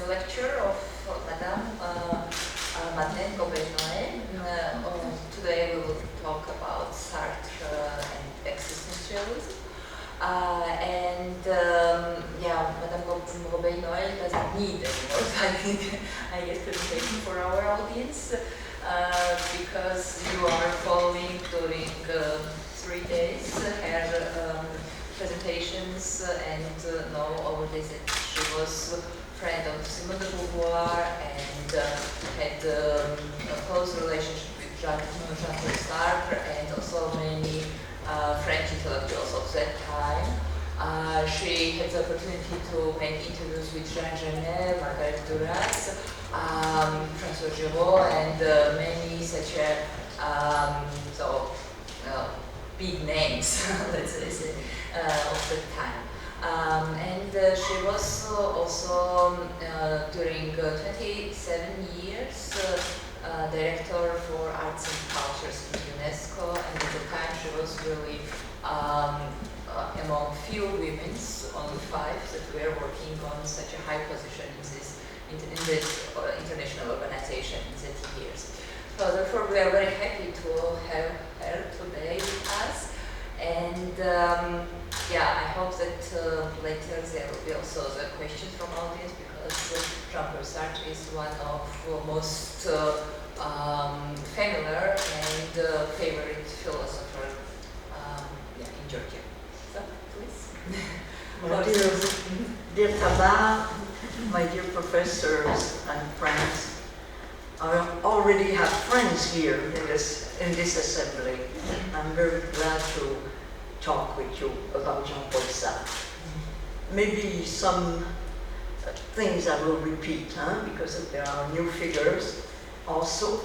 lecture of Madeleine Gobeil Noël. Today we will talk about Sartre and existentialism. Madame Gobeil Noël doesn't need anymore, I guess, presentation for our audience because you are following during 3 days her presentations and know over this that she was a friend of Simon de Beauvoir and had a close relationship with Jean-Paul Sartre and also many French intellectuals of that time. She had the opportunity to make interviews with Jean Genet, Margaret Duras, François Giraud, and many such big names, let's say, of the time. She was also during 27 years director for arts and cultures in UNESCO, and at the time she was really among few women, only 5, that were working on such a high position in this international organization in that years. So therefore we are very happy to have her today with us, and I hope that later there will be also the questions from audience, because Jean-Paul Sartre is one of the most familiar and favorite philosopher in Georgia. So, please. Well, dear Tabar, my dear professors and friends, I already have friends here in this assembly. I'm very glad to talk with you about Jean-Paul Sartre. Maybe some things I will repeat, because there are new figures also.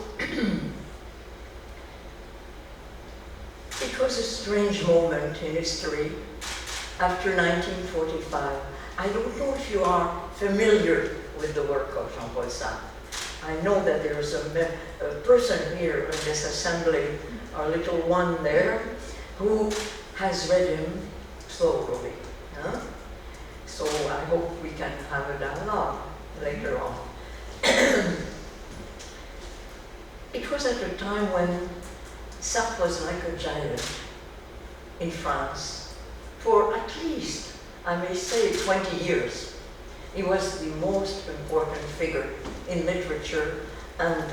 It was a strange moment in history after 1945. I don't know if you are familiar with the work of Jean-Paul Sartre. I know that there is a person here in this assembly, our little one there, who has read him slowly. So I hope we can have a dialogue later on. It was at a time when Sartre was like a giant in France for at least, I may say, 20 years. He was the most important figure in literature and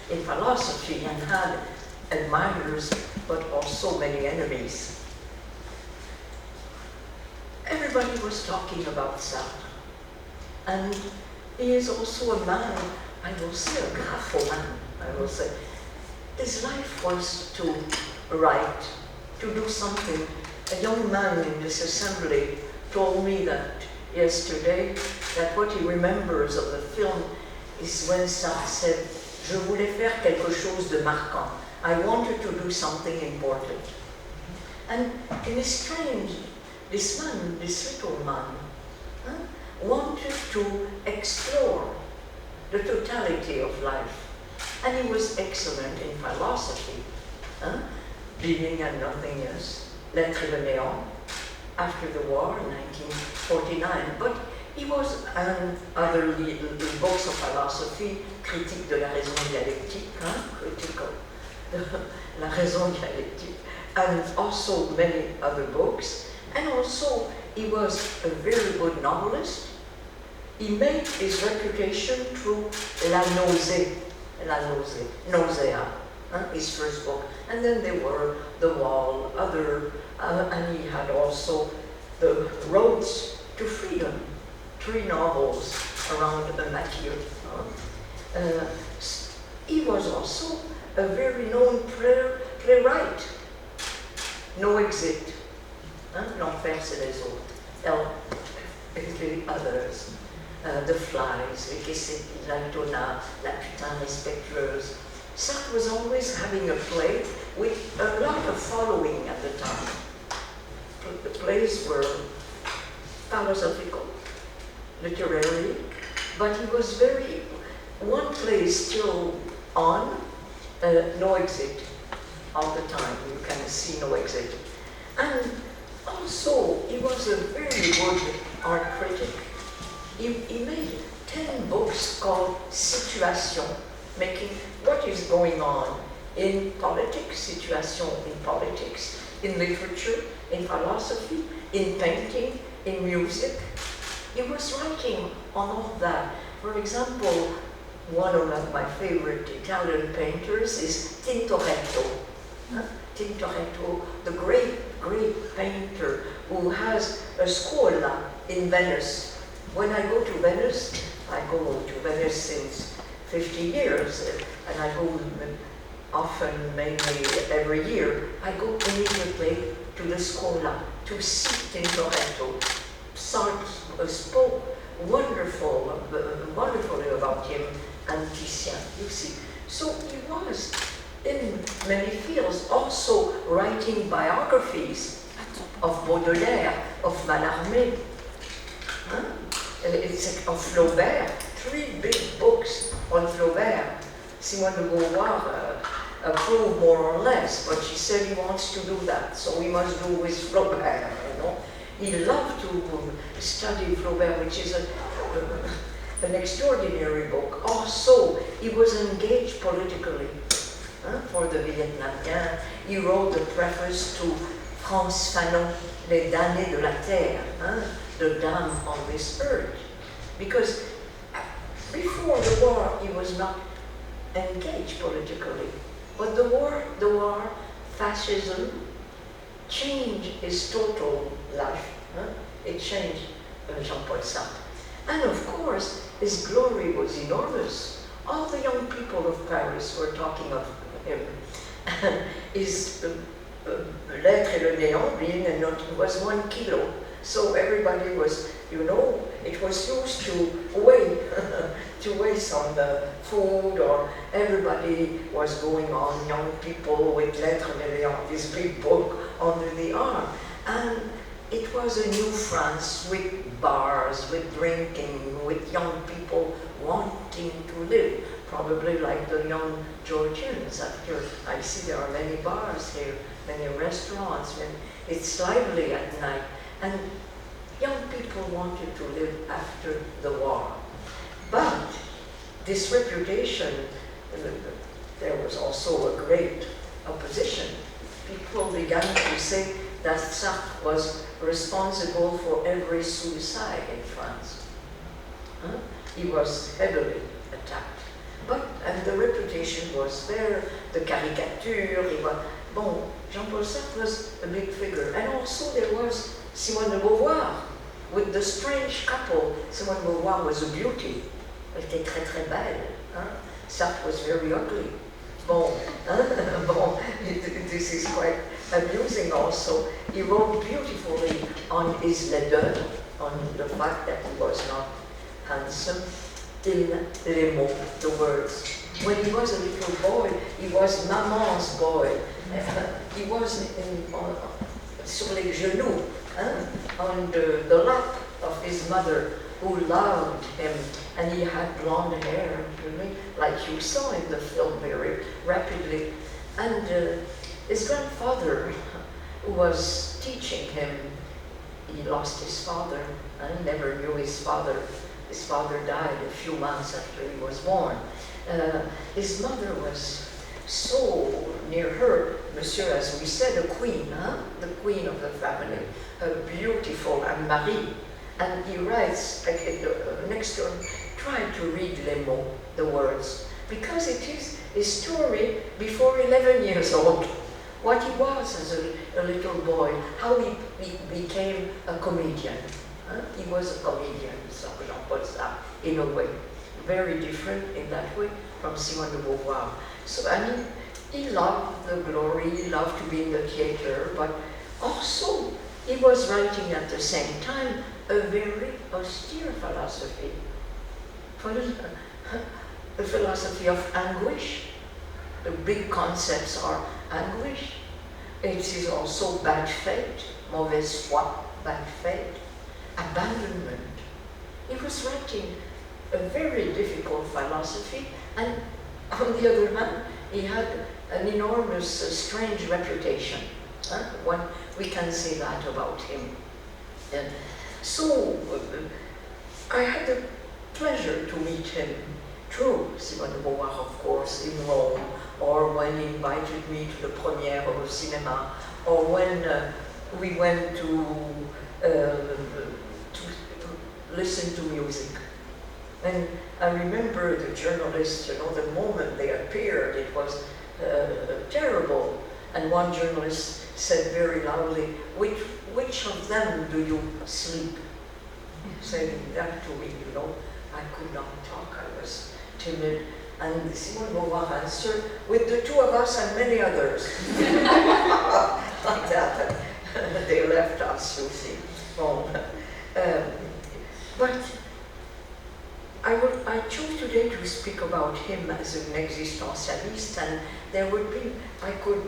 in philosophy, and had admirers but also many enemies. Everybody was talking about Sartre, and he is also a man, I will say a grapho man, I will say. His life was to write, to do something. A young man in this assembly told me that yesterday that what he remembers of the film is when Sartre said, "Je voulais faire quelque chose de marquant." I wanted to do something important. And in a strange, this man, this little man, wanted to explore the totality of life. And he was excellent in philosophy. Living and Nothingness, Lettres de Néant, after the war in 1949. But he was in other books of philosophy, Critique de la raison dialectique, critical, la raison dialectique, and also many other books. And also, he was a very good novelist. He made his reputation through Nausea, his first book. And then there were The Wall, and he had also The Roads to Freedom, 3 novels around Mathieu. He was also a very known playwright. No Exit, L'Enfer c'est les autres, and the others. The Flies, Les Quessetti, l'Altona, La Putain Respectueuse. Sartre was always having a play with a lot of following at the time. The plays were philosophical, literary, but he was very, one play is still on, No Exit, all the time. You can see No Exit. And also, he was a very good art critic. He made 10 books called Situation, making what is going on in politics, situation in politics, in literature, in philosophy, in painting, in music. He was writing on all that. For example, one of my favorite Italian painters is Tintoretto. Tintoretto, the great painter who has a scuola in Venice. When I go to Venice, I go to Venice since 50 years, and I go often, mainly every year. I go immediately to the scuola to see Tintoretto. Sartre spoke wonderfully about him and Titian, you see. So he was in many fields, also writing biographies of Baudelaire, of Mallarmé, of Flaubert, 3 big books on Flaubert. Simone de Beauvoir approved more or less, but she said he wants to do that, so we must do with Flaubert, you know. He loved to study Flaubert, which is an extraordinary book. Also, he was engaged politically for the Vietnamiens. He wrote the preface to Frantz Fanon, Les damnés de la terre, the damned on this earth. Because before the war, he was not engaged politically. But the war, fascism, changed his total life. It changed Jean-Paul Sartre. And of course, his glory was enormous. All the young people of Paris were talking of him. His L'être et le néant being a note was 1 kilo. So everybody was, you know, it was used to weigh, to waste on the food, or everybody was going on, young people with L'être et le néant, this big book under the arm. And it was a new France with bars, with drinking, with young people wanting to live, probably like the young Georgians. After I see there are many bars here, many restaurants, and it's lively at night. And young people wanted to live after the war. But this reputation, there was also a great opposition. People began to say that Sartre was responsible for every suicide in France. He was heavily attacked. And the reputation was there, the caricature, Jean-Paul Sartre was a big figure. And also there was Simone de Beauvoir, with the strange couple. Simone de Beauvoir was a beauty. Elle était très très belle. Sartre was very ugly. This is quite amusing also. He wrote beautifully on his laideur, on the fact that he was not handsome, in les mots, the words. When he was a little boy, he was maman's boy. He was sur les genoux, on the lap of his mother, who loved him, and he had blonde hair, like you saw in the film very rapidly. And his grandfather, who was teaching him, he lost his father, and never knew his father. His father died a few months after he was born. His mother was so near her, Monsieur, as we said, a queen, the queen of the family, beautiful Anne-Marie. And he writes, next to him, try to read les mots, the words, because it is a story before 11 years old, what he was as a little boy, how he became a comedian. He was a comedian, Jean-Paul Sartre, in a way, very different in that way from Simone de Beauvoir. So, and he loved the glory, he loved to be in the theater, but also he was writing at the same time a very austere philosophy, the philosophy of anguish. The big concepts are anguish. It is also bad fate, mauvaise foi, bad fate, abandonment. He was writing a very difficult philosophy, and on the other hand, he had an enormous, strange reputation. We can say that about him. And so I had pleasure to meet him through Simone de Beauvoir, of course, in Rome, or when he invited me to the premiere of a cinema, or when we went to listen to music. And I remember the journalists, you know, the moment they appeared, it was terrible. And one journalist said very loudly, which of them do you sleep? Saying that to me, you know. I could not talk, I was timid. And Simone de Beauvoir answered, with the two of us and many others. Like that. They left us, you see. But I chose today to speak about him as an existentialist, and I could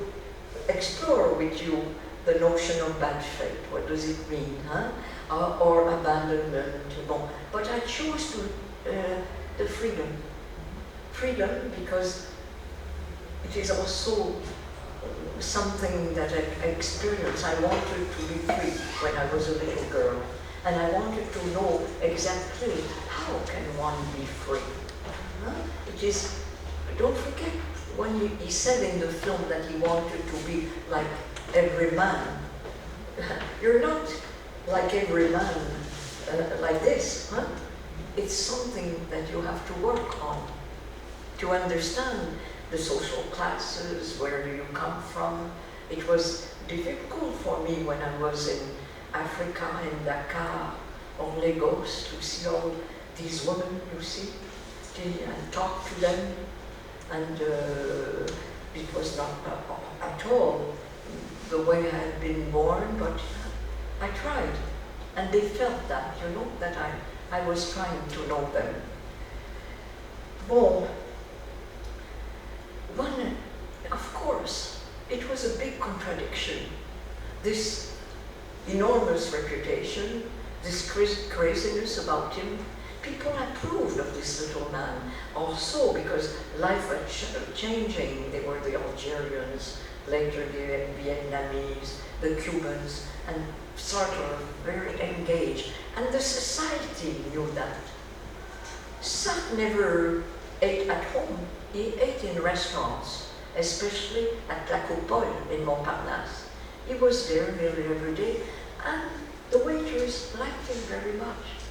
explore with you the notion of bad fate. What does it mean, huh? Or abandonment. Bon. But I chose the freedom. Freedom because it is also something that I experienced. I wanted to be free when I was a little girl. And I wanted to know exactly how can one be free. Huh? It is, don't forget, when he said in the film that he wanted to be like every man. You're not like every man like this. Huh? It's something that you have to work on to understand the social classes, where do you come from. It was difficult for me when I was in Africa, in Dakar, or Lagos, to see all these women, you see, and talk to them. And it was not at all the way I had been born, but I tried. And they felt that, you know, that I was trying to know them. Bon, of course, it was a big contradiction. This enormous reputation, this craziness about him. People approved of this little man also because life was changing. They were the Algerians, later the Vietnamese, the Cubans, and Sartre very engaged. And the society knew that. Sartre never ate at home. He ate in restaurants, especially at La Coupole in Montparnasse. He was there nearly every day, and the waiters liked him very much.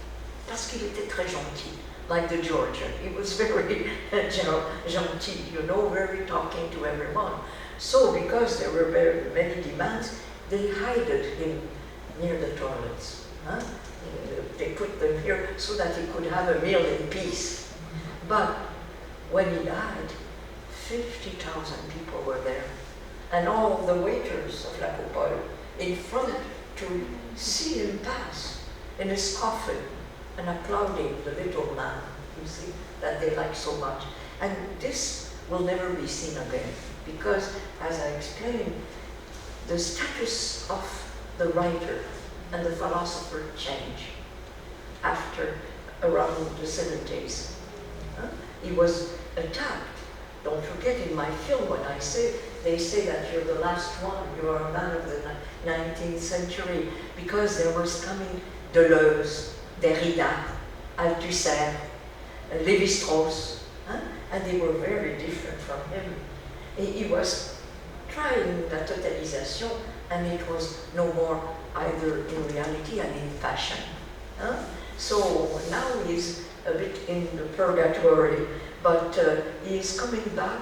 Parce qu'il était très gentil, like the Georgian. He was very gentil, you know, very talking to everyone. So, because there were very many demands, they hid him near the toilets. Huh? They put them here so that he could have a meal in peace. But when he died, 50,000 people were there. And all the waiters of La Coupole in front to see him pass in his coffin and applauding the little man, you see, that they like so much. And this will never be seen again because, as I explained, the status of the writer and the philosopher changed after around the 70s. He was attacked. Don't forget, in my film, when they say that you're the last one, you are a man of the 19th century, because there was coming Deleuze, Derrida, Althusser, Lévi-Strauss, and they were very different from him. He was trying la totalisation, and it was no more either in reality and in passion. So now he's a bit in the purgatory, but he is coming back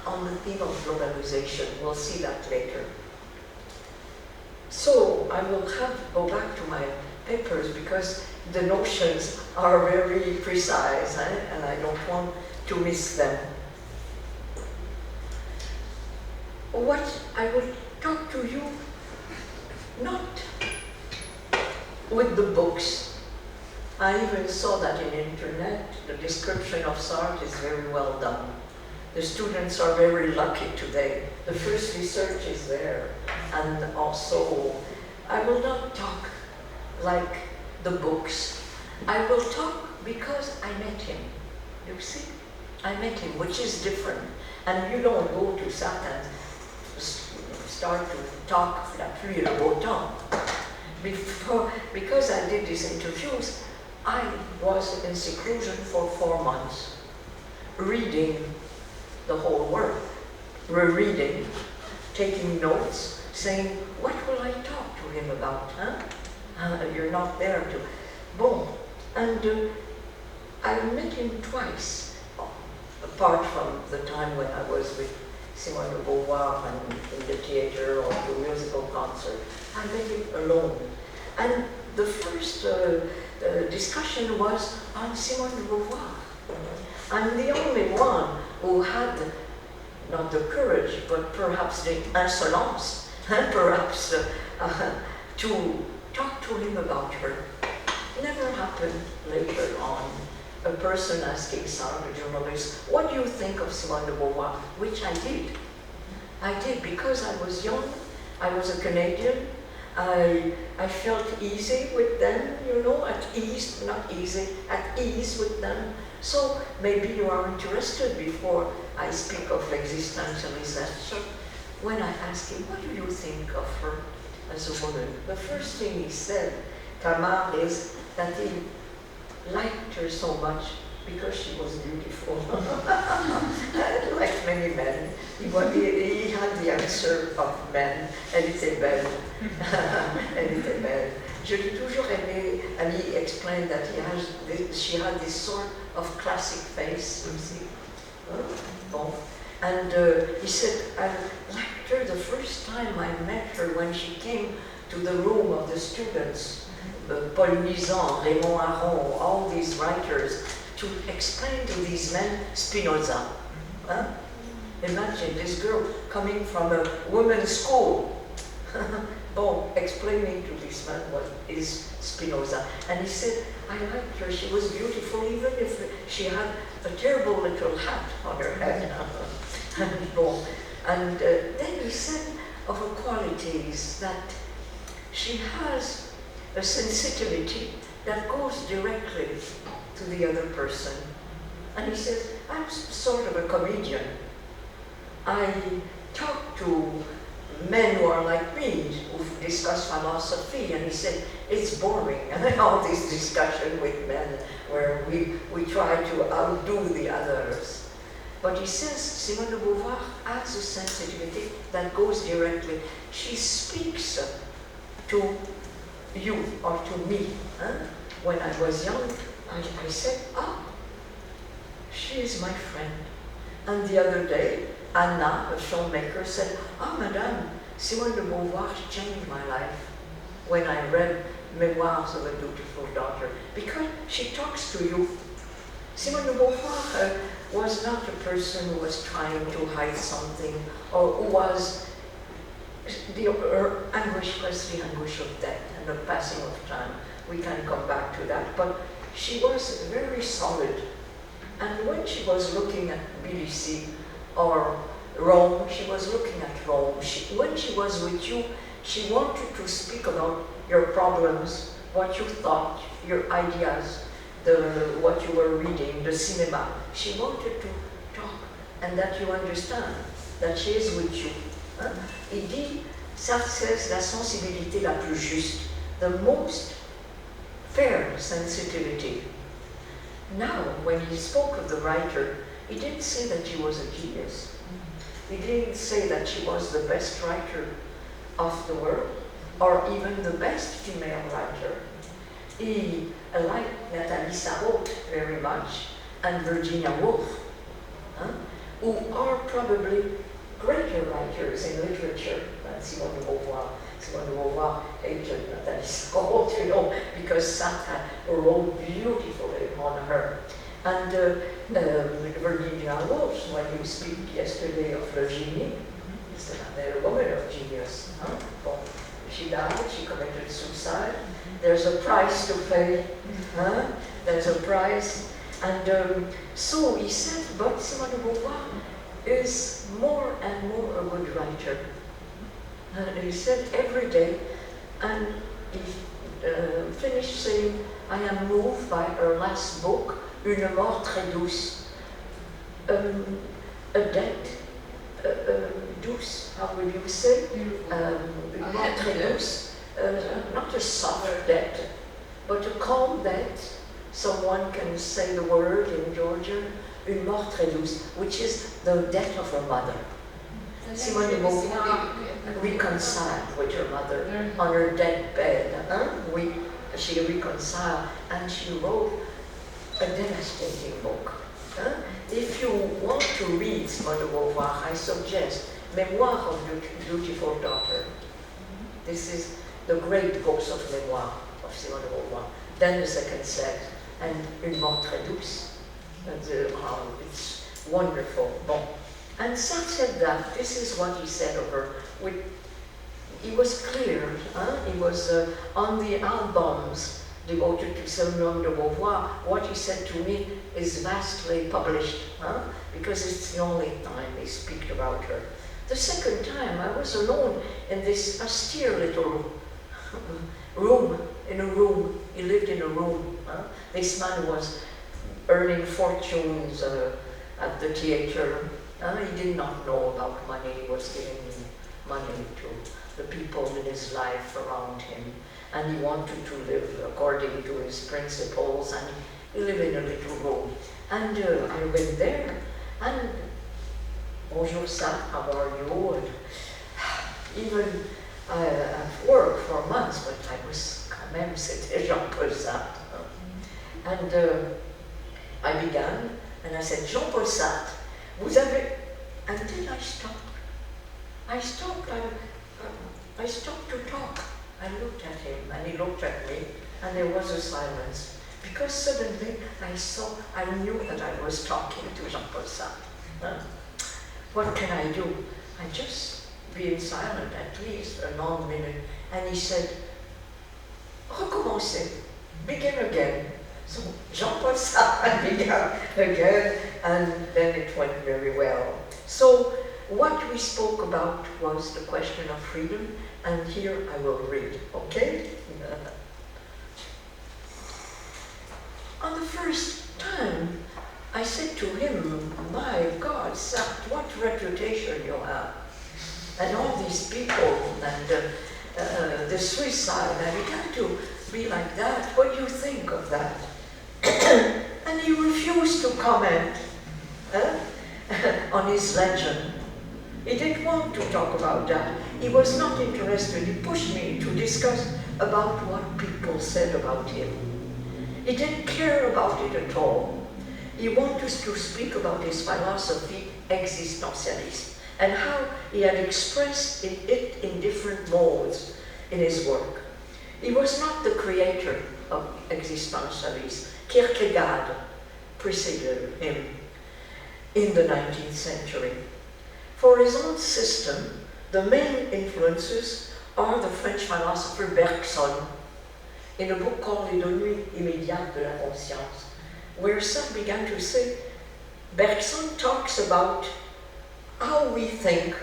on the theme of globalization. We'll see that later. So I will go back to my papers because the notions are very precise, and I don't want to miss them. What I will talk to you, not with the books. I even saw that in internet, the description of Sartre is very well done. The students are very lucky today. The first research is there. And also, I will not talk like the books. I will talk because I met him. You see? I met him, which is different. And you don't go to Sartre and start to talk la pluie et le beau temps. Because I did these interviews, I was in seclusion for 4 months, reading the whole work, rereading, taking notes, saying, what will I talk to him about, huh? You're not there to... Bon, and I met him twice, apart from the time when I was with Simone de Beauvoir and in the theater or the musical concert. I met him alone. And the first discussion was on Simone de Beauvoir. I'm the only one who had not the courage, but perhaps the insolence, perhaps to talk to him about her. Never happened later on. A person asking some journalist, what do you think of Simone de Beauvoir? Which I did. I did because I was young, I was a Canadian, I felt easy with them, you know, at ease, not easy, at ease with them. So maybe you are interested before I speak of existentialism. When I asked him, what do you think of her as a woman? The first thing he said, Kamar, is that he liked her so much because she was beautiful. Like many men, he had the answer of men. Elle était belle. Elle était belle. Je l'ai toujours aimé, and he explained that she had this sort of classic face, you see. Bon. And he said, I liked her the first time I met her when she came to the room of the students. Paul Nizan, Raymond Aron, all these writers, to explain to these men Spinoza. Huh? Imagine this girl coming from a women's school, bon, explaining to this man what is Spinoza. And he said, I liked her, she was beautiful even if she had a terrible little hat on her head. Bon. And then he said of her qualities that she has a sensitivity that goes directly to the other person. And he says, I'm sort of a comedian. I talk to men who are like me, who discuss philosophy, and he said, it's boring. And all this discussion with men where we try to outdo the others. But he says, Simone de Beauvoir has a sensitivity that goes directly. She speaks to you or to me. When I was young, I said, she is my friend. And the other day, Anna, a filmmaker, said, Madame, Simone de Beauvoir changed my life when I read Memoirs of a Dutiful Daughter, because she talks to you. Simone de Beauvoir was not a person who was trying to hide something, or who was, her anguish was the anguish of death and the passing of time. We can come back to that, but she was very solid. And when she was looking at Tbilisi or Rome, she was looking at Rome. When she was with you, she wanted to speak about your problems, what you thought, your ideas, what you were reading, the cinema. She wanted to talk and that you understand that she is with you. Il dit, ça c'est la sensibilité la plus juste, the most fair sensitivity. Now, when he spoke of the writer, he didn't say that she was a genius. He didn't say that she was the best writer of the world, or even the best female writer. He liked Nathalie Sarraute very much, and Virginia Woolf, who are probably greater writers in literature than Simone de Beauvoir. Simone de Beauvoir hated Nathalie Sarraute, you know, because Sartre wrote beautifully on her. And Virginia Woolf, when you speak yesterday of Le Génie, is a woman of genius. Bon, she died, she committed suicide. There's a price to pay. There's a price. And so he said, but Simone de Beauvoir is more and more a good writer. And he said every day, and he finished saying, I am moved by her last book, Une mort très douce. A death, douce, how would you say? Une mort très douce. Not a soft death, but a calm death someone can say the word in Georgian, une mort très douce, which is the death of her mother. Simone de Beauvoir reconciled with her mother on her deathbed. She reconciled and she wrote a devastating book. If you want to read Simone de Beauvoir, I suggest Memoir of Beautiful Daughter. This is the great books of memoir of Simone de Beauvoir. Then The Second Sex and Une mort très douce. It's wonderful. Bon. And Sartre said that, this is what he said of her. He was clear, he was on the albums devoted to Simone de Beauvoir. What he said to me is vastly published, because it's the only time he speaks about her. The second time I was alone in this austere little room, he lived in a room. This man was earning fortunes at the theater. He did not know about money, he was giving money to the people in his life around him. And he wanted to live according to his principles, and he lived in a little room. And I went there, and bonjour, Sartre, how are you? And even at work for months, but I was quand même, c'était Jean-Paul Sartre. And I began, and I said, Jean-Paul Sartre, vous avez... And then I stopped. I stopped to talk. I looked at him, and he looked at me, and there was a silence. Because suddenly I knew that I was talking to Jean-Paul Sartre. What can I do? I just being silent at least a long minute. And he said, recommencez, begin again. So Jean-Paul Sartre began again, and then it went very well. So what we spoke about was the question of freedom, and here I will read, okay? On the first time, I said to him, my God, Sartre, what reputation you have. And all these people, and the suicide, I began to be like that. What do you think of that? And he refused to comment on his legend. He didn't want to talk about that. He was not interested. He pushed me to discuss about what people said about him. He didn't care about it at all. He wanted us to speak about his philosophy existentialist and how he had expressed it in different modes in his work. He was not the creator of existentialism. Kierkegaard preceded him in the 19th century. For his own system, the main influences are the French philosopher Bergson in a book called Les Nuits immédiates de la conscience, where some began to say, Bergson talks about how we think,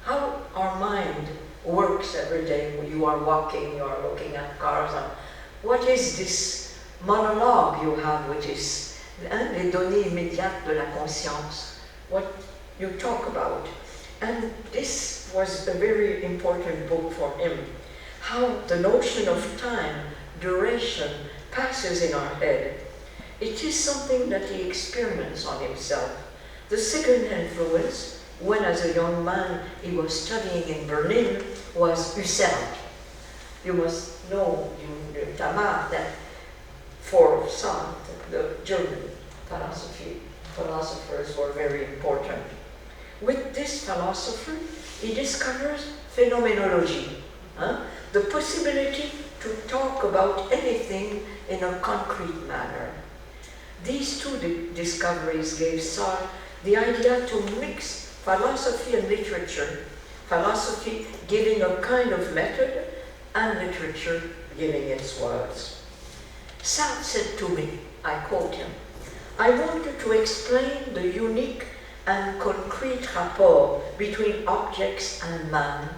how our mind works every day. When you are walking, you are looking at cars, and what is this monologue you have, which is les données immédiates de la conscience, what you talk about. And this was a very important book for him, how the notion of time, duration, passes in our head. It is something that he experiments on himself. The second influence, when as a young man he was studying in Berlin, was Husserl. You must know, Tamar, that for some, the German philosophers were very important. With this philosopher, he discovers phenomenology, the possibility to talk about anything in a concrete manner. These two discoveries gave Sartre the idea to mix philosophy and literature, philosophy giving a kind of method and literature giving its words. Sartre said to me, I quote him, I wanted to explain the unique and concrete rapport between objects and man,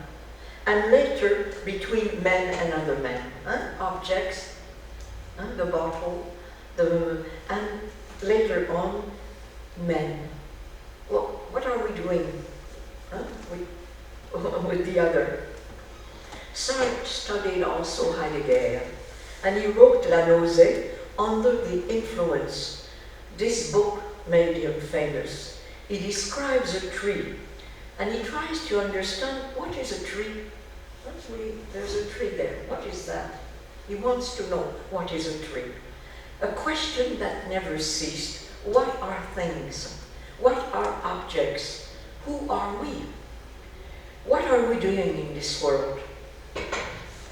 and later between men and other men. Objects, the bottle, and later on, men. Well, what are we doing with the other? Sartre studied also Heidegger, and he wrote La Nausée, under the influence. This book made him famous. He describes a tree, and he tries to understand what is a tree. There's a tree there. What is that? He wants to know what is a tree. A question that never ceased. What are things? What are objects? Who are we? What are we doing in this world?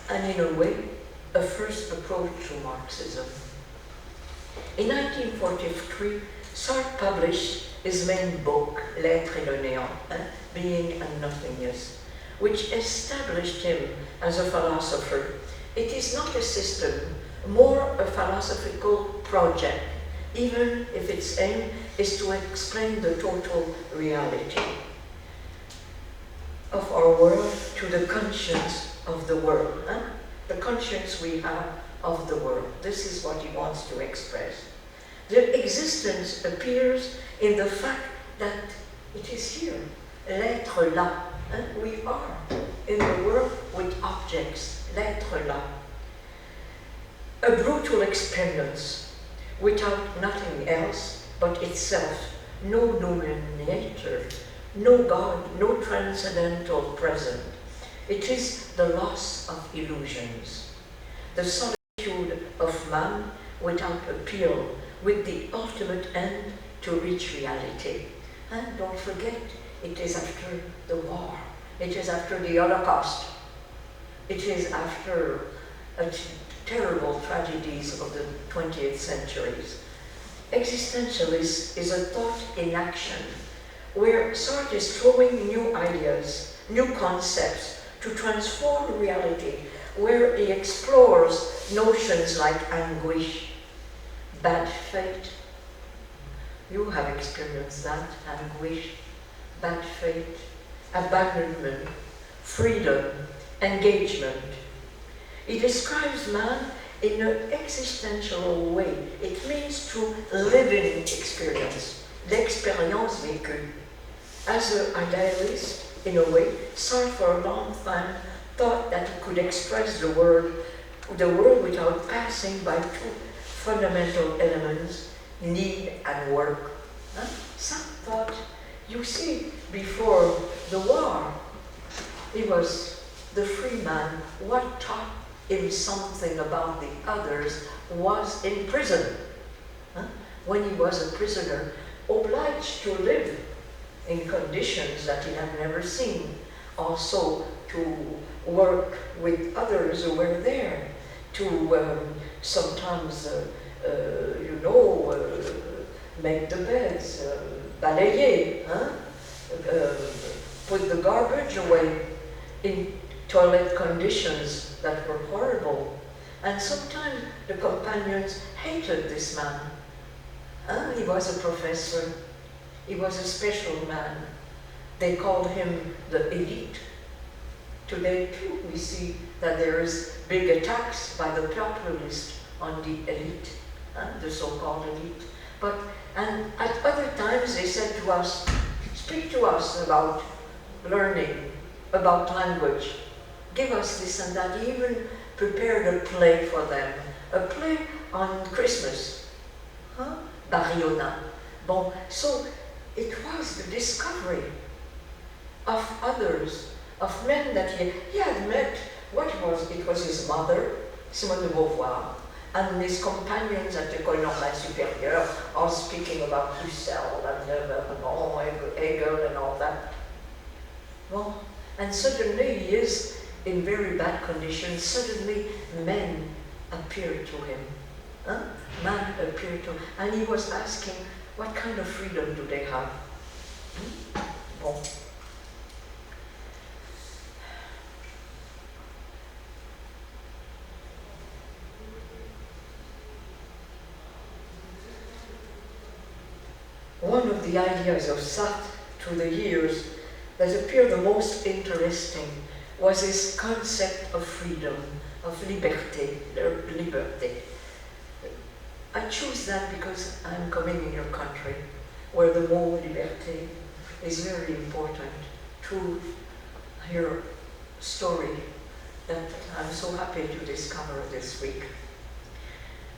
And in a way, a first approach to Marxism. In 1943, Sartre published his main book, L'être et le néant, Being and Nothingness, which established him as a philosopher. It is not a system, more a philosophical project, even if its aim is to explain the total reality of our world to the conscience of the world. The conscience we have of the world. This is what he wants to express. Their existence appears in the fact that it is here, l'être là. We are in the world with objects, l'être là. A brutal experience without nothing else but itself, no denominator, no God, no transcendental present. It is the loss of illusions, the solitude of man without appeal, with the ultimate end to reach reality. And don't forget, it is after the war, it is after the Holocaust, it is after terrible tragedies of the 20th centuries. Existentialist is a thought in action, where Sartre is throwing new ideas, new concepts to transform reality, where he explores notions like anguish, bad fate. You have experienced that, anguish, bad fate, abandonment, freedom, engagement. He describes man in an existential way. It means through living experience, l'expérience vécue. As an idealist, in a way, Sartre for a long time thought that he could express the world without passing by two fundamental elements, need and work. Sartre thought, you see, before the war, he was the free man. What taught him something about the others was in prison. When he was a prisoner, obliged to live in conditions that he had never seen, also to work with others who were there, to sometimes, make the beds, balayer, put the garbage away in toilet conditions that were horrible. And sometimes the companions hated this man. He was a professor. He was a special man. They called him the elite. Today, too, we see that there is big attacks by the populists on the elite, the so-called elite. And at other times, they said to us, speak to us about learning, about language. Give us this and that. He even prepared a play for them, a play on Christmas. Bariona. Bon, so it was the discovery of others, of men that he had met. It was his mother, Simon de Beauvoir, and his companions at the École Normale Supérieure, all speaking about Husserl and Hegel and all that. Well, and suddenly he is in very bad conditions. Suddenly men appeared to him. Man appeared to him, and he was asking, what kind of freedom do they have? Bon. One of the ideas of Sartre through the years that appeared the most interesting was his concept of freedom, of liberté, liberté. I choose that because I'm coming in your country, where the mot liberté is very important to your story that I'm so happy to discover this week.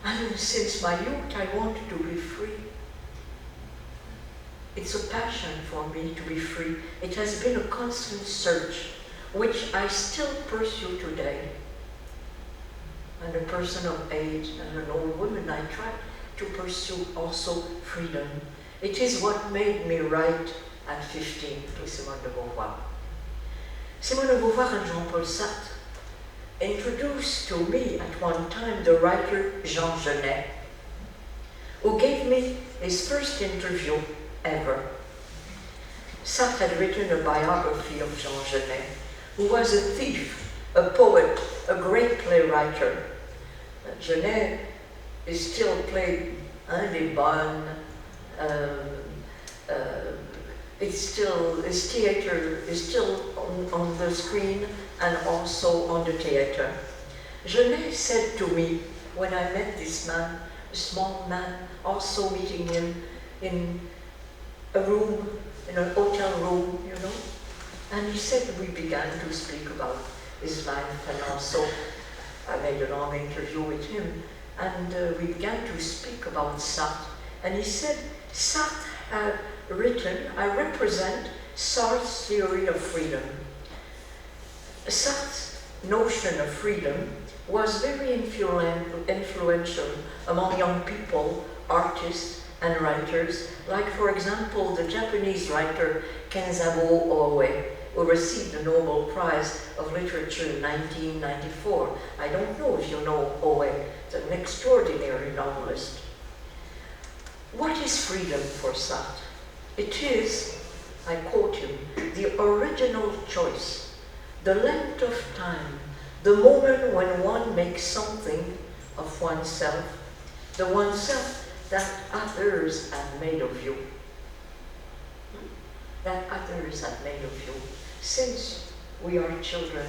And since my youth, I wanted to be free. It's a passion for me to be free. It has been a constant search, which I still pursue today. And a person of age and an old woman, I try to pursue also freedom. It is what made me write at 15 to Simone de Beauvoir. Simone de Beauvoir and Jean-Paul Sartre introduced to me at one time the writer Jean Genet, who gave me his first interview ever. Sartre had written a biography of Jean Genet, who was a thief, a poet, a great playwright. Genet is still played Les Bonnes, his theater is still on the screen and also on the theater. Genet said to me, when I met this man, a small man, also meeting him in a room, in a hotel room, you know, and he said we began to speak about his life, and also I made a long interview with him, and we began to speak about Sartre, and he said, Sartre had written, I represent Sartre's theory of freedom. Sartre's notion of freedom was very influential among young people, artists, and writers, like, for example, the Japanese writer Kenzaburo Oe, who received the Nobel Prize of Literature in 1994. I don't know if you know Oe, it's an extraordinary novelist. What is freedom for Sartre? It is, I quote him, the original choice, the length of time, the moment when one makes something of oneself, the oneself that others have made of you. That others have made of you. Since we are children,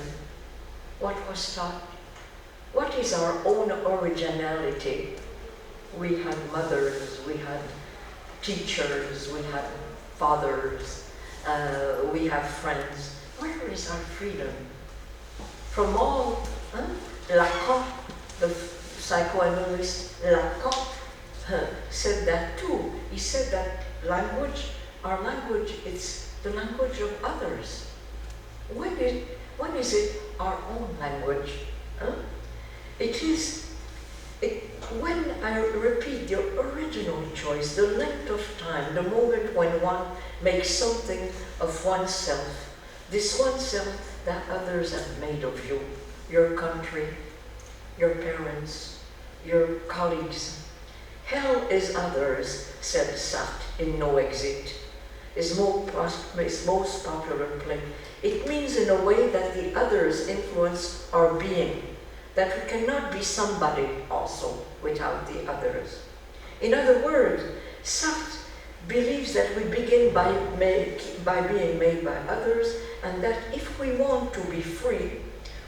what was taught? What is our own originality? We had mothers, we had teachers, we had fathers, we have friends. Where is our freedom? From all, Lacan, the psychoanalyst Lacan, said that too. He said that language, our language, it's the language of others. When is it our own language? When I repeat, the original choice, the length of time, the moment when one makes something of oneself, this oneself that others have made of you, your country, your parents, your colleagues. Hell is others, said Sartre in No Exit, his most popular play. It means in a way that the others influence our being, that we cannot be somebody also without the others. In other words, Sartre believes that we begin by being made by others, and that if we want to be free,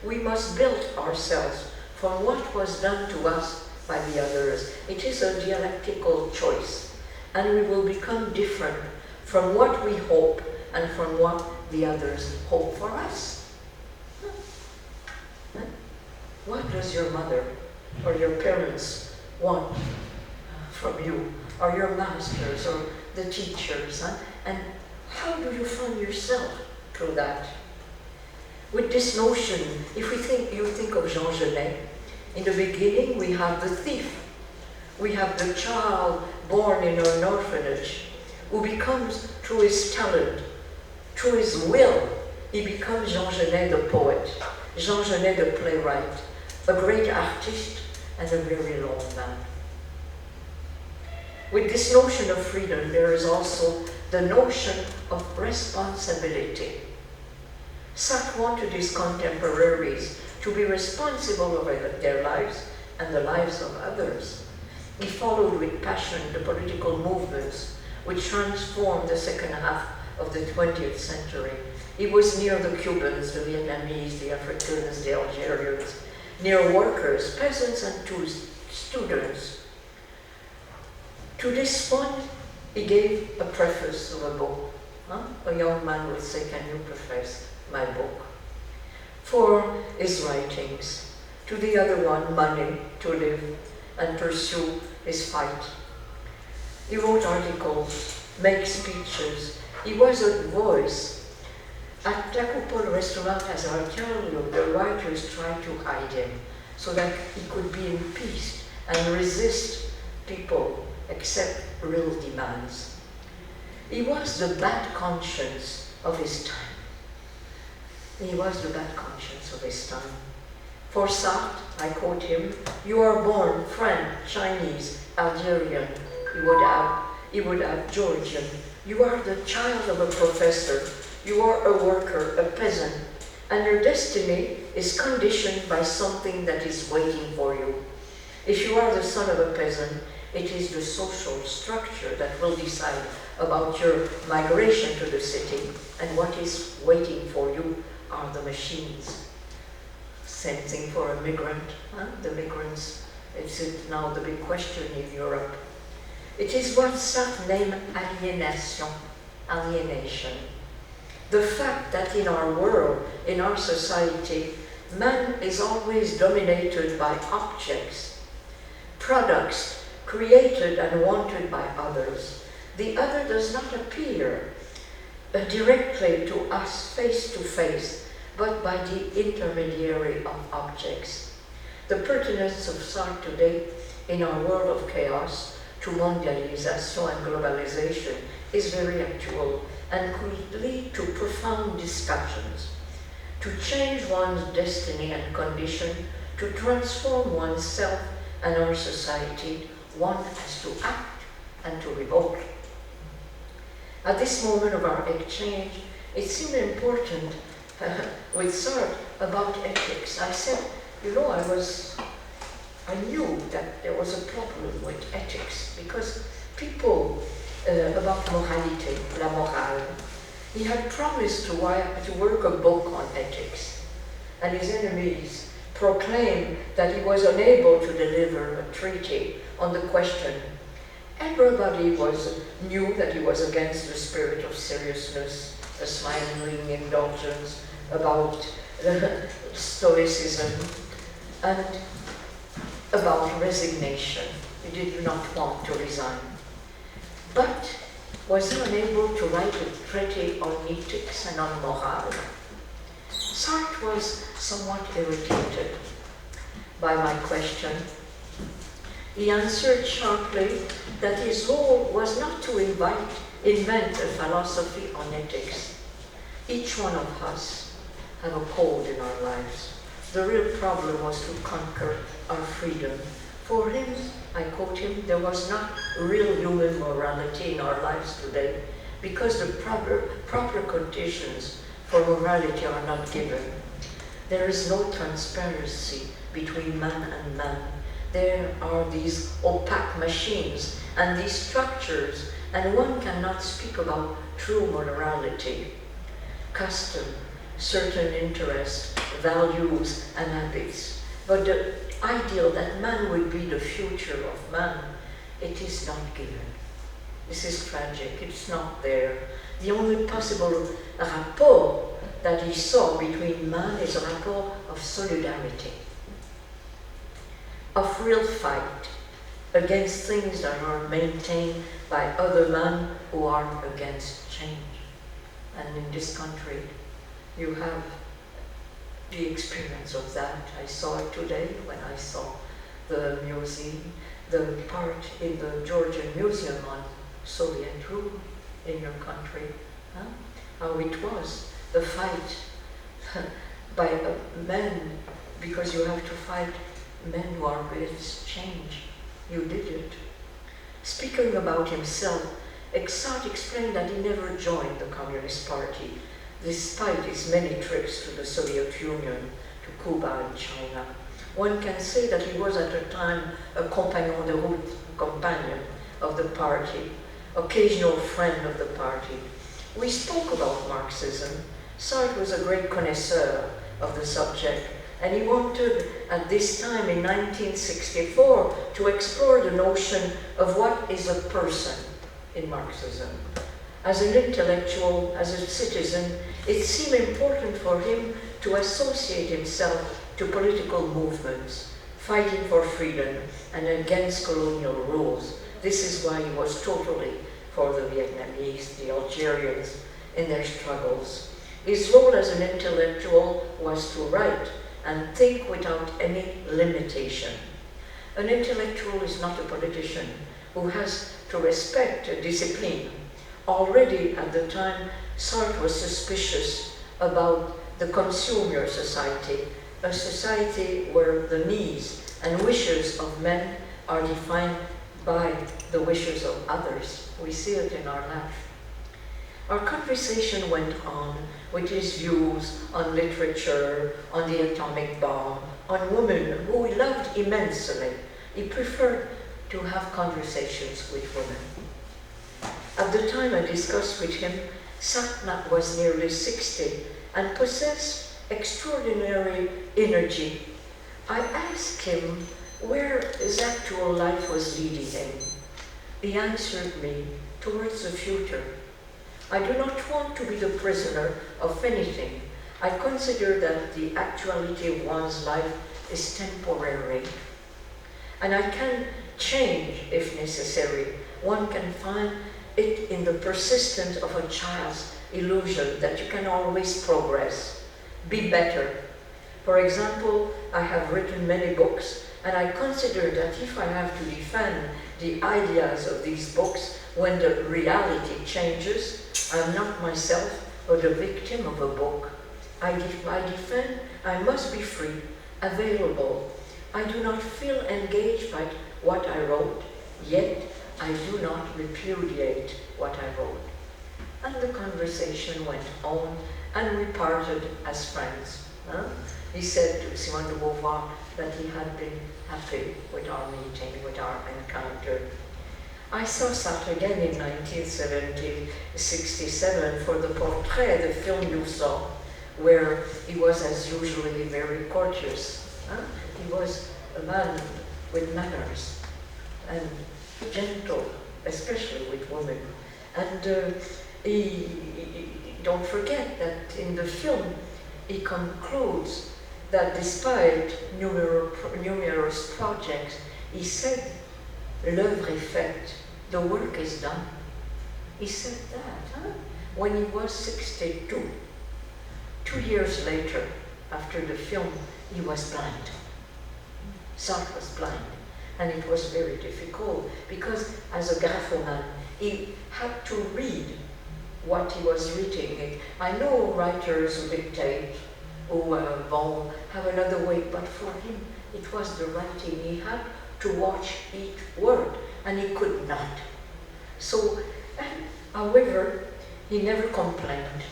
we must build ourselves from what was done to us by the others. It is a dialectical choice, and we will become different from what we hope and from what the others hope for us. What does your mother or your parents want from you, or your masters or the teachers? And how do you find yourself through that? With this notion, if you think of Jean Genet, in the beginning we have the thief, we have the child born in an orphanage, who becomes, through his talent, through his will, he becomes Jean Genet the poet, Jean Genet the playwright, a great artist and a very long man. With this notion of freedom, there is also the notion of responsibility. Sartre wanted his contemporaries to be responsible over their lives and the lives of others. He followed with passion the political movements which transformed the second half of the 20th century. He was near the Cubans, the Vietnamese, the Africans, the Algerians, near workers, peasants, and students. To this point, he gave a preface of a book. A young man would say, "Can you preface my book?" For his writings. To the other one, money to live. and pursue his fight. He wrote articles, made speeches. He was a voice. At La Coupole restaurant, as I tell you, the writers tried to hide him so that he could be in peace and resist people, accept real demands. He was the bad conscience of his time. He was the bad conscience of his time. For Sartre, I quote him, "You are born French, Chinese, Algerian," he would add Georgian. "You are the child of a professor. You are a worker, a peasant, and your destiny is conditioned by something that is waiting for you. If you are the son of a peasant, it is the social structure that will decide about your migration to the city, and what is waiting for you are the machines." Same thing for a migrant. The migrants, it's now the big question in Europe. It is what Sartre named alienation. The fact that in our world, in our society, man is always dominated by objects, products created and wanted by others. The other does not appear directly to us face to face, but by the intermediary of objects. The pertinence of Sartre today in our world of chaos to mondialization and globalization is very actual and could lead to profound discussions. To change one's destiny and condition, to transform oneself and our society, one has to act and to revolt. At this moment of our exchange, it seemed important with Sartre about ethics. I said, you know, I knew that there was a problem with ethics because people about morality, la morale. He had promised to work a book on ethics, and his enemies proclaimed that he was unable to deliver a treaty on the question. Everybody knew that he was against the spirit of seriousness, a smiling indulgence about stoicism, and about resignation. He did not want to resign. But was he unable to write a treatise on ethics and on morale? Sartre was somewhat irritated by my question. He answered sharply that his goal was not to invent a philosophy on ethics. Each one of us have a code in our lives. The real problem was to conquer our freedom. For him, I quote him, there was not real human morality in our lives today because the proper conditions for morality are not given. There is no transparency between man and man. There are these opaque machines and these structures, and one cannot speak about true morality. Custom, certain interests, values, and habits. But the ideal that man would be the future of man, it is not given. This is tragic, it's not there. The only possible rapport that he saw between man is a rapport of solidarity, of real fight against things that are maintained by other men who are against change. And in this country, you have the experience of that. I saw it today when I saw the museum, the part in the Georgian Museum on Soviet rule in your country. How it was, the fight by men, because you have to fight men who are against change. You did it. Speaking about himself, Sartre explained that he never joined the Communist Party, despite his many trips to the Soviet Union, to Cuba and China. One can say that he was at the time a compagnon de route, companion of the party, occasional friend of the party. We spoke about Marxism. Sartre was a great connoisseur of the subject, and he wanted, at this time in 1964, to explore the notion of what is a person in Marxism. As an intellectual, as a citizen, it seemed important for him to associate himself to political movements, fighting for freedom and against colonial rules. This is why he was totally for the Vietnamese, the Algerians, in their struggles. His role as an intellectual was to write and think without any limitation. An intellectual is not a politician who has to respect a discipline. Already at the time, Sartre was suspicious about the consumer society, a society where the needs and wishes of men are defined by the wishes of others. We see it in our life. Our conversation went on with his views on literature, on the atomic bomb, on women who he loved immensely. He preferred to have conversations with women. At the time I discussed with him, Sartre was nearly 60 and possessed extraordinary energy. I asked him where his actual life was leading him. He answered me, towards the future. I do not want to be the prisoner of anything. I consider that the actuality of one's life is temporary. And I can change if necessary. One can find it in the persistence of a child's illusion that you can always progress, be better. For example, I have written many books, and I consider that if I have to defend the ideas of these books when the reality changes, I'm not myself but a victim of a book. I defend, I must be free, available. I do not feel engaged by what I wrote, yet I do not repudiate what I wrote. And the conversation went on, and we parted as friends. He said to Simon de Beauvoir that he had been happy with our meeting, with our encounter. I saw Sartre again in 1967 for the Portrait, the film you saw, where he was as usually very courteous. He was a man with manners and gentle, especially with women. And don't forget that in the film he concludes that despite numerous projects, he said, "L'œuvre est faite, the work is done." He said that when he was 62. 2 years later, after the film, he was blind. Sartre was blind, and it was very difficult because as a graphoman, he had to read what he was reading. I know writers who dictate, who have another way, but for him, it was the writing. He had to watch each word, and he could not. So, however, he never complained.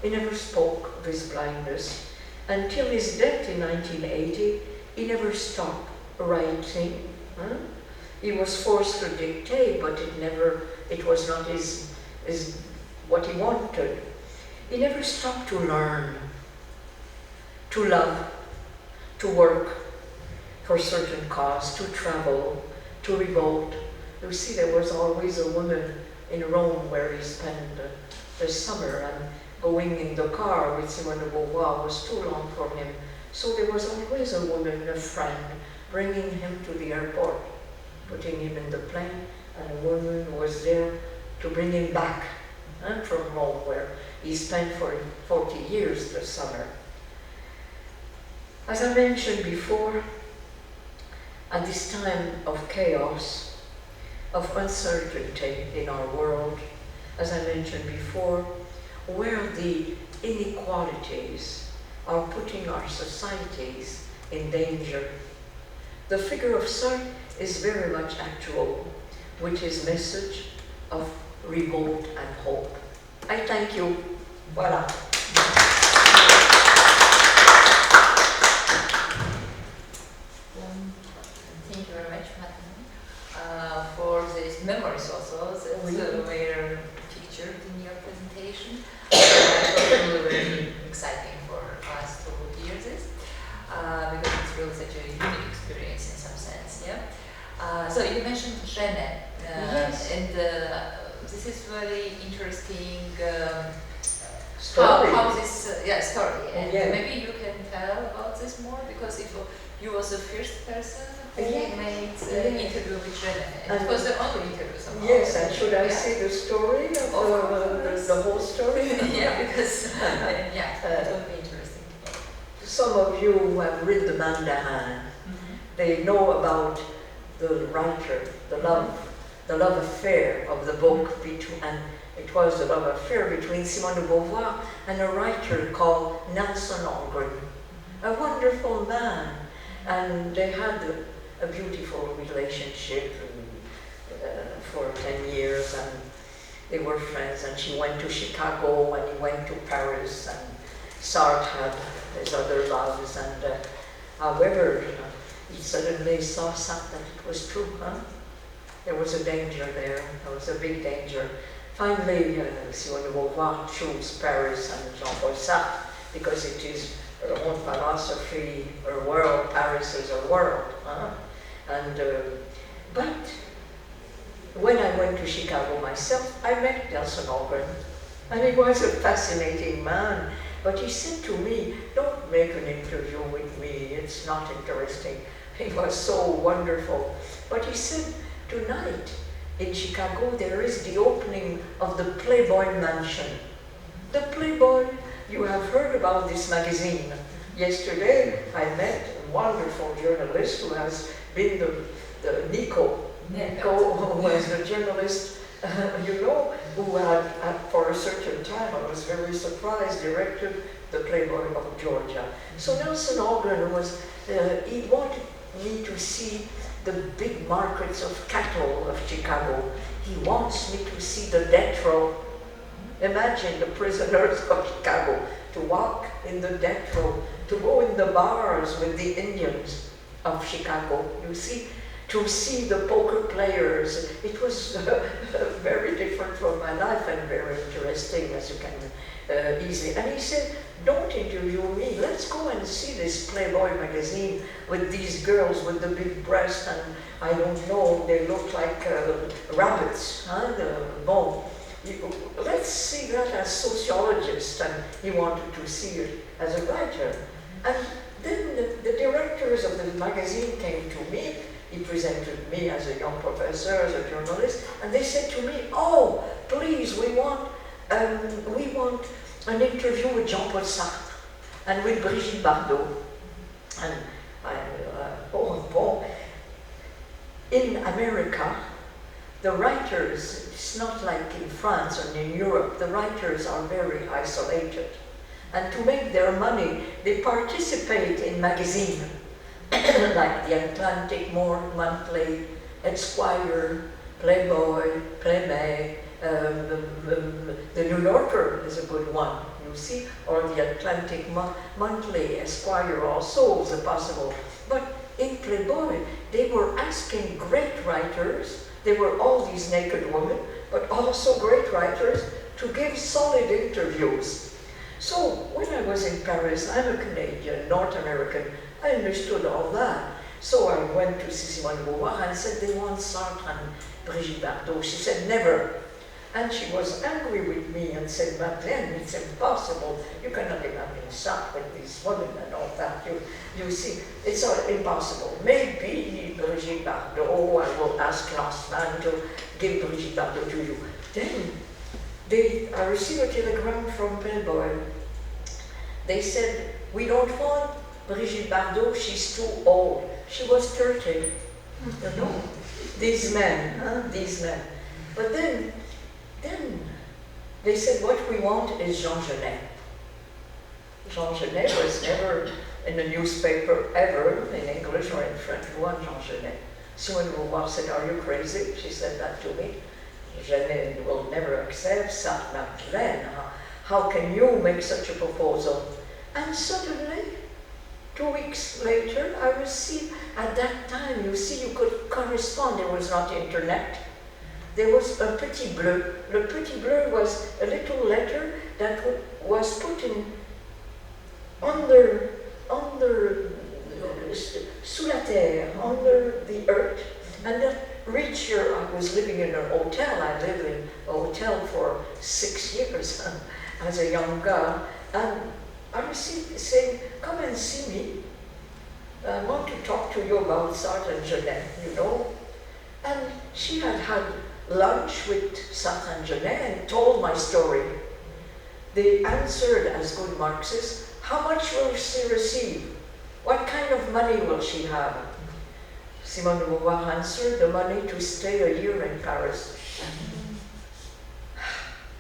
He never spoke of his blindness. Until his death in 1980, he never stopped writing. He was forced to dictate, but it was not what he wanted. He never stopped to learn, to love, to work for a certain cause, to travel, to revolt. You see, there was always a woman in Rome where he spent the summer, and going in the car with Simon de Beauvoir was too long for him. So there was always a woman, a friend, bringing him to the airport, putting him in the plane, and a woman was there to bring him back from Rome, where he spent for 40 years the summer. As I mentioned before, at this time of chaos, of uncertainty in our world, as I mentioned before, where the inequalities are putting our societies in danger, the figure of Sartre is very much actual with his message of revolt and hope. I thank you. Voilà. Thank you very much, Madeleine, for these memories also that were pictured in your presentation. It was very exciting for us to hear this, because it's really such a unique experience in some sense, yeah? So you mentioned Jeanne, yes. and this is very interesting Story. how this story, and yeah. maybe you can tell about this more, because you was the first person who Yes. made Yes. interview with René. And- It was the only interview somehow. Yes, and should I Yeah. say the story of course. the whole story? Yeah, because yeah, it would be interesting. Some of you who have read the Mandarin, they know about the writer, the love affair of the book between, and it was the love affair between Simon de Beauvoir and a writer called Nelson Algren, a wonderful man, and they had a beautiful relationship for 10 years, and they were friends, and she went to Chicago and he went to Paris, and Sartre had his other loves, and however, he suddenly saw something that it was true, huh? There was a danger there, there was a big danger. Finally, Simone de Beauvoir chose Paris and Jean-Paul Sartre because it is her own philosophy, her world, Paris is her world. Huh? And, but when I went to Chicago myself, I met Nelson Algren, and he was a fascinating man. But he said to me, don't make an interview with me, it's not interesting. He was so wonderful. But he said, tonight in Chicago there is the opening of the Playboy Mansion. The Playboy, you have heard about this magazine. Yesterday I met a wonderful journalist who has been the Nico, who was a journalist, you know, who had, for a certain time, I was very surprised, directed the Playboy of Georgia. So Nelson Algren was, he wanted me to see the big markets of cattle of Chicago. He wants me to see the death row. Imagine the prisoners of Chicago, to walk in the death row, to go in the bars with the Indians of Chicago, you see, to see the poker players. It was very different from my life and very interesting, as you can easily. And he said, don't interview me, let's go and see this Playboy magazine with these girls with the big breasts, and I don't know, they look like rabbits, huh? Let's see that as sociologists, and he wanted to see it as a writer. And then the directors of the magazine came to me. He presented me as a young professor, as a journalist, and they said to me, oh, please, we want an interview with Jean-Paul Sartre and with Brigitte Bardot. And in America, the writers, it's not like in France or in Europe, the writers are very isolated. And to make their money, they participate in magazines like the Atlantic Monthly, Esquire, Playboy, Playmate, the New Yorker is a good one, you see, or the Atlantic Monthly, Esquire also is possible. But in Playboy, they were asking great writers, there were all these naked women, but also great writers, to give solid interviews. So when I was in Paris, I'm a Canadian, North American, I understood all that. So I went to Simone de Beauvoir and said, they want Sartre and Brigitte Bardot. She said, never. And she was angry with me and said, Madeleine, it's impossible. You cannot imagine Sartre with these women and all that. You see, it's impossible. Maybe Brigitte Bardot, I will ask Lanzmann to give Brigitte Bardot to you. Then I received a telegram from Playboy. They said, we don't want Brigitte Bardot, she's too old. She was 30, you know, these men, huh? These men. But then they said, what we want is Jean Genet. Jean Genet was never in a newspaper, ever, in English or in French. We want Jean Genet. Simone de Beauvoir said, are you crazy? She said that to me. Genet will never accept Sainte Madeleine. How can you make such a proposal? And suddenly, 2 weeks later, I received, at that time, you see, you could correspond, there was not internet. There was a petit bleu. Le petit bleu was a little letter that was put in under sous la terre, under the earth, and that reached here. I was living in a hotel. I lived in a hotel for 6 years as a young girl, and I received saying, come and see me. I want to talk to you about Sartre and Genet, you know. And she had had lunch with Sartre and Genet and told my story. They answered as good Marxists, how much will she receive? What kind of money will she have? Simone de Beauvoir answered, the money to stay a year in Paris.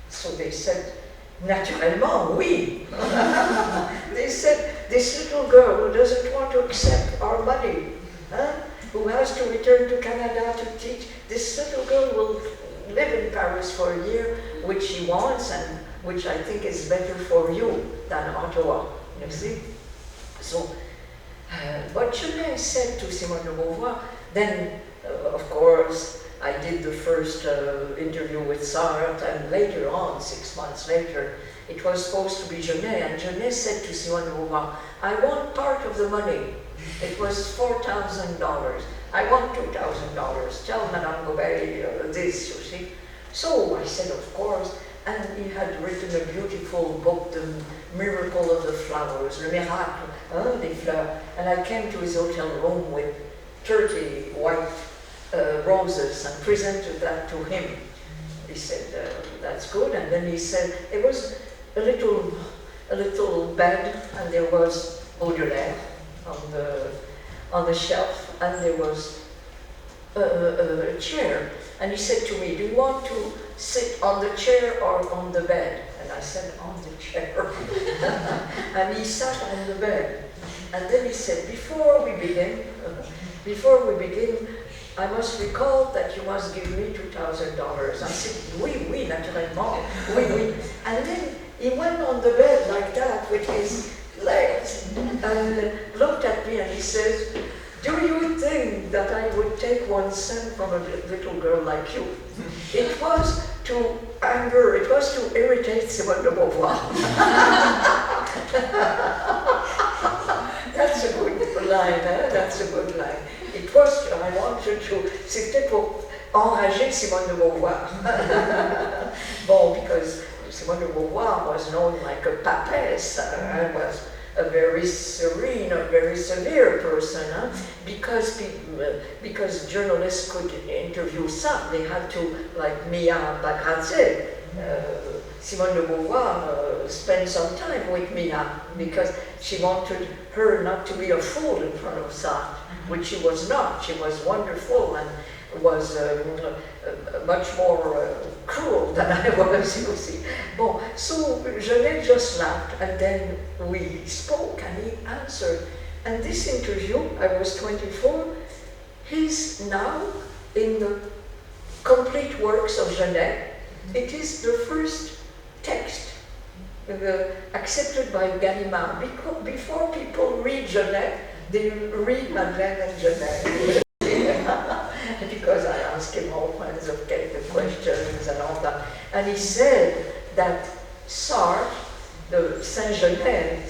So they said, naturellement, oui. They said, this little girl who doesn't want to accept our money, who has to return to Canada to teach, this little girl will live in Paris for a year, which she wants and which I think is better for you than Ottawa, you see? So, but Genet said to Simone de Beauvoir, then, of course, I did the first interview with Sartre, and later on, 6 months later, it was supposed to be Genet, and Genet said to Simone de Beauvoir, I want part of the money. It was $4,000. I want $2,000. Tell Madame Gobeil this, you see. So I said, of course, and he had written a beautiful book, The Miracle of the Flowers, Le Miracle des Fleurs, and I came to his hotel room with 30 white roses and presented that to him. He said, that's good, and then he said, it was a little bed, and there was Baudelaire on the shelf, and there was a chair. And he said to me, do you want to sit on the chair or on the bed? And I said, on the chair. And he sat on the bed. And then he said, before we begin, I must recall that you must give me $2,000. I said, oui, naturellement, oui. And then he went on the bed like that with his legs and looked at me and he says, do you think that I would take 1 cent from a little girl like you? It was to anger, it was to irritate Simone de Beauvoir. That's a good line, that's a good line. It was, I wanted to, c'était pour enrager Simone de Beauvoir. Bon, because Simone de Beauvoir was known like a papesse, and was a very serene, a very severe person, because journalists could interview some. They had to, like Mia Bagrazze, Simone de Beauvoir spent some time with Mia because she wanted her not to be a fool in front of Sartre, which she was not. She was wonderful and was much more cruel than I was, you see. Bon, so Genet just laughed, and then we spoke, and he answered. And this interview, I was 24, he's now in the complete works of Genet. It is the first text accepted by Gallimard. Before people read Genet, they read Madlene and Genet. Because I asked him all kinds of questions and all that. And he said that Sartre, the Saint-Genet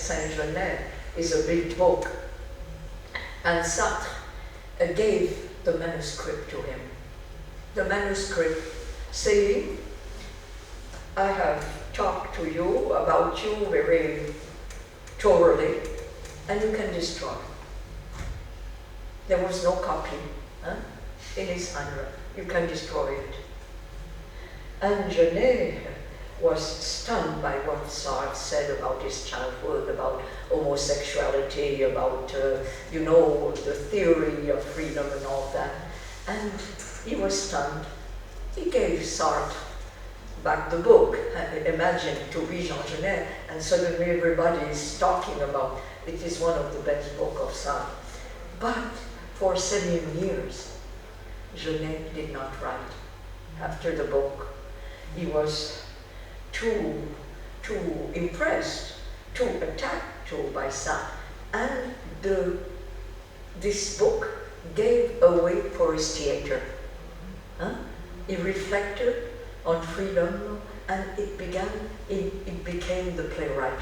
is a big book. And Sartre gave the manuscript to him. The manuscript saying, I have talked to you about you very thoroughly, and you can destroy. There was no copy. In his handwriting, you can destroy it. And Genet was stunned by what Sartre said about his childhood, about homosexuality, about, the theory of freedom and all that. And he was stunned. He gave Sartre back the book. Imagine to read Jean Genet, and suddenly everybody is talking about it is one of the best books of Sartre. But for 7 years, Genet did not write. After the book, he was too impressed, too attacked by Sartre. And this book gave a way for his theater. He reflected on freedom, and it became the playwright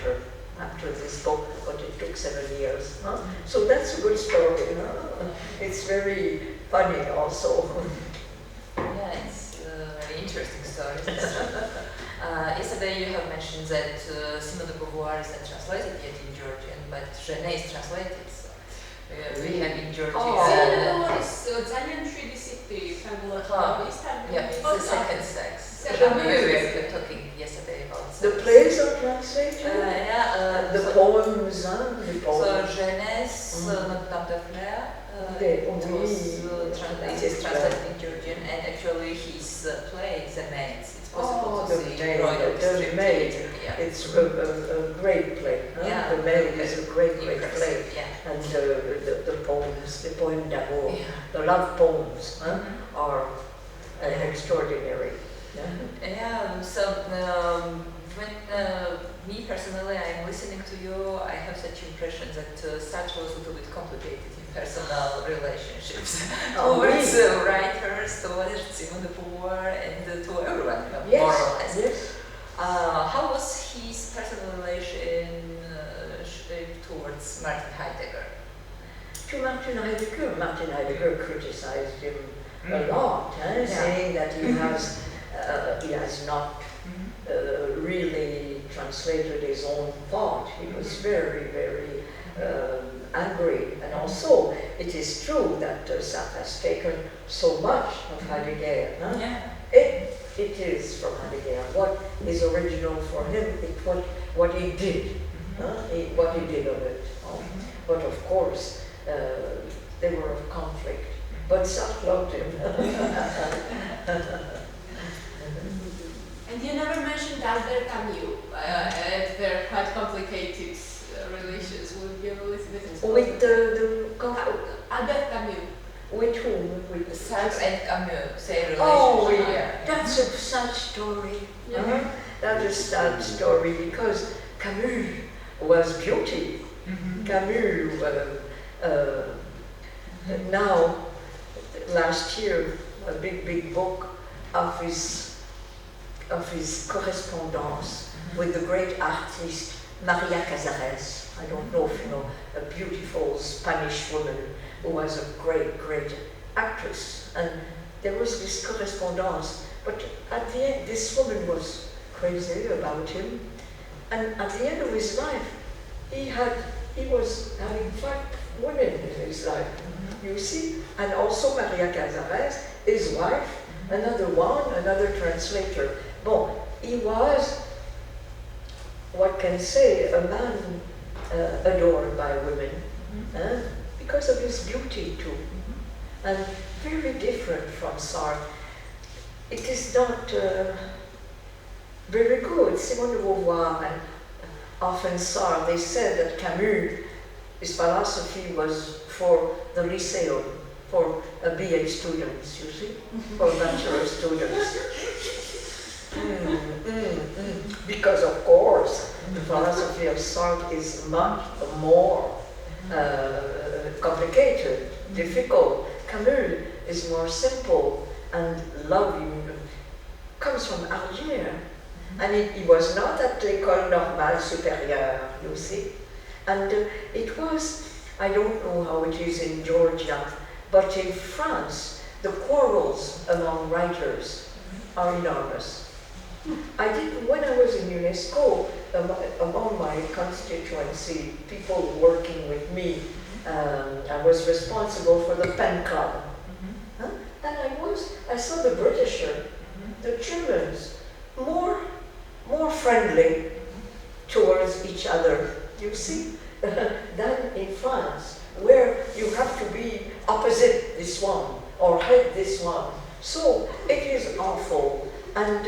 after this book, but it took 7 years. So that's a good story. It's very funny also. Yeah, it's a very interesting story. Yesterday you have mentioned that Simone de Beauvoir is not translated yet in Georgian, but Genet is translated. So we have in Georgia. Yeah, it's the second sex. We were talking yesterday about the plays are translated. The poems, the So poems. Jeunesse, Notre Dame de Fleurs. It is translated in Georgian, and actually his play, The Maids. It's possible to see The Maid. Yeah. It's a great play. Yeah. The Maid is a great play. Yeah. And the poems, the poem d'amour, Yeah. the love poems are extraordinary. Yeah, so when me personally, I'm listening to you, I have such impression that Sartre was a little bit complicated in personal relationships towards writers, towards Simon de Beauvoir, and to everyone, more or less. Yes. How was his personal relation towards Martin Heidegger? To Martin Heidegger criticized him a lot, saying that he has not really translated his own thought. He was very, very angry. And also, it is true that Sartre has taken so much of Heidegger. It is from Heidegger. What is original for him is what he did, what he did of it. But of course, they were of conflict. But Sartre loved him. And you never mentioned Albert Camus. They're quite complicated relations. Would you listen to this? With Albert Camus. With whom? With Sartre and Camus, their relationship. Oh, that's a sad story. That is a sad story because Camus was beauty. Camus, now, last year, a big book of his correspondence with the great artist Maria Casares. I don't know if you know, a beautiful Spanish woman who was a great actress. And there was this correspondence, but at the end, this woman was crazy about him. And at the end of his life, he was having 5 women in his life, you see? And also Maria Casares, his wife, another translator. Bon, he was, what can say, a man adored by women, because of his beauty too, and very different from Sartre. It is not very good. Simon de Beauvoir and often Sartre, they said that Camus, his philosophy was for the lyceum, for BA students, you see, for bachelor students. Because of course, the philosophy of Sartre is much more complicated, difficult. Camus is more simple, and loving comes from Algiers. And he was not at the École Normale Supérieure, you see. And it was, I don't know how it is in Georgia, but in France, the quarrels among writers are enormous. When I was in UNESCO, among my constituency, people working with me, I was responsible for the pen club. And I saw the Britisher, the Germans, more friendly towards each other, you see, than in France, where you have to be opposite this one, or hate this one. So it is awful. And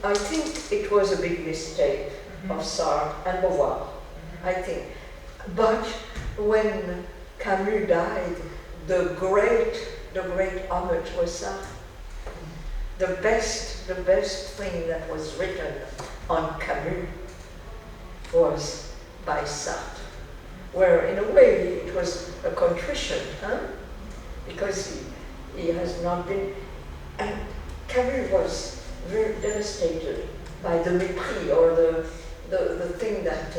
I think it was a big mistake of Sartre and Beauvoir, I think. But when Camus died, the great homage was Sartre. The best thing that was written on Camus was by Sartre, where in a way it was a contrition, because he has not been, and Camus was very devastated by the mépris, or the thing that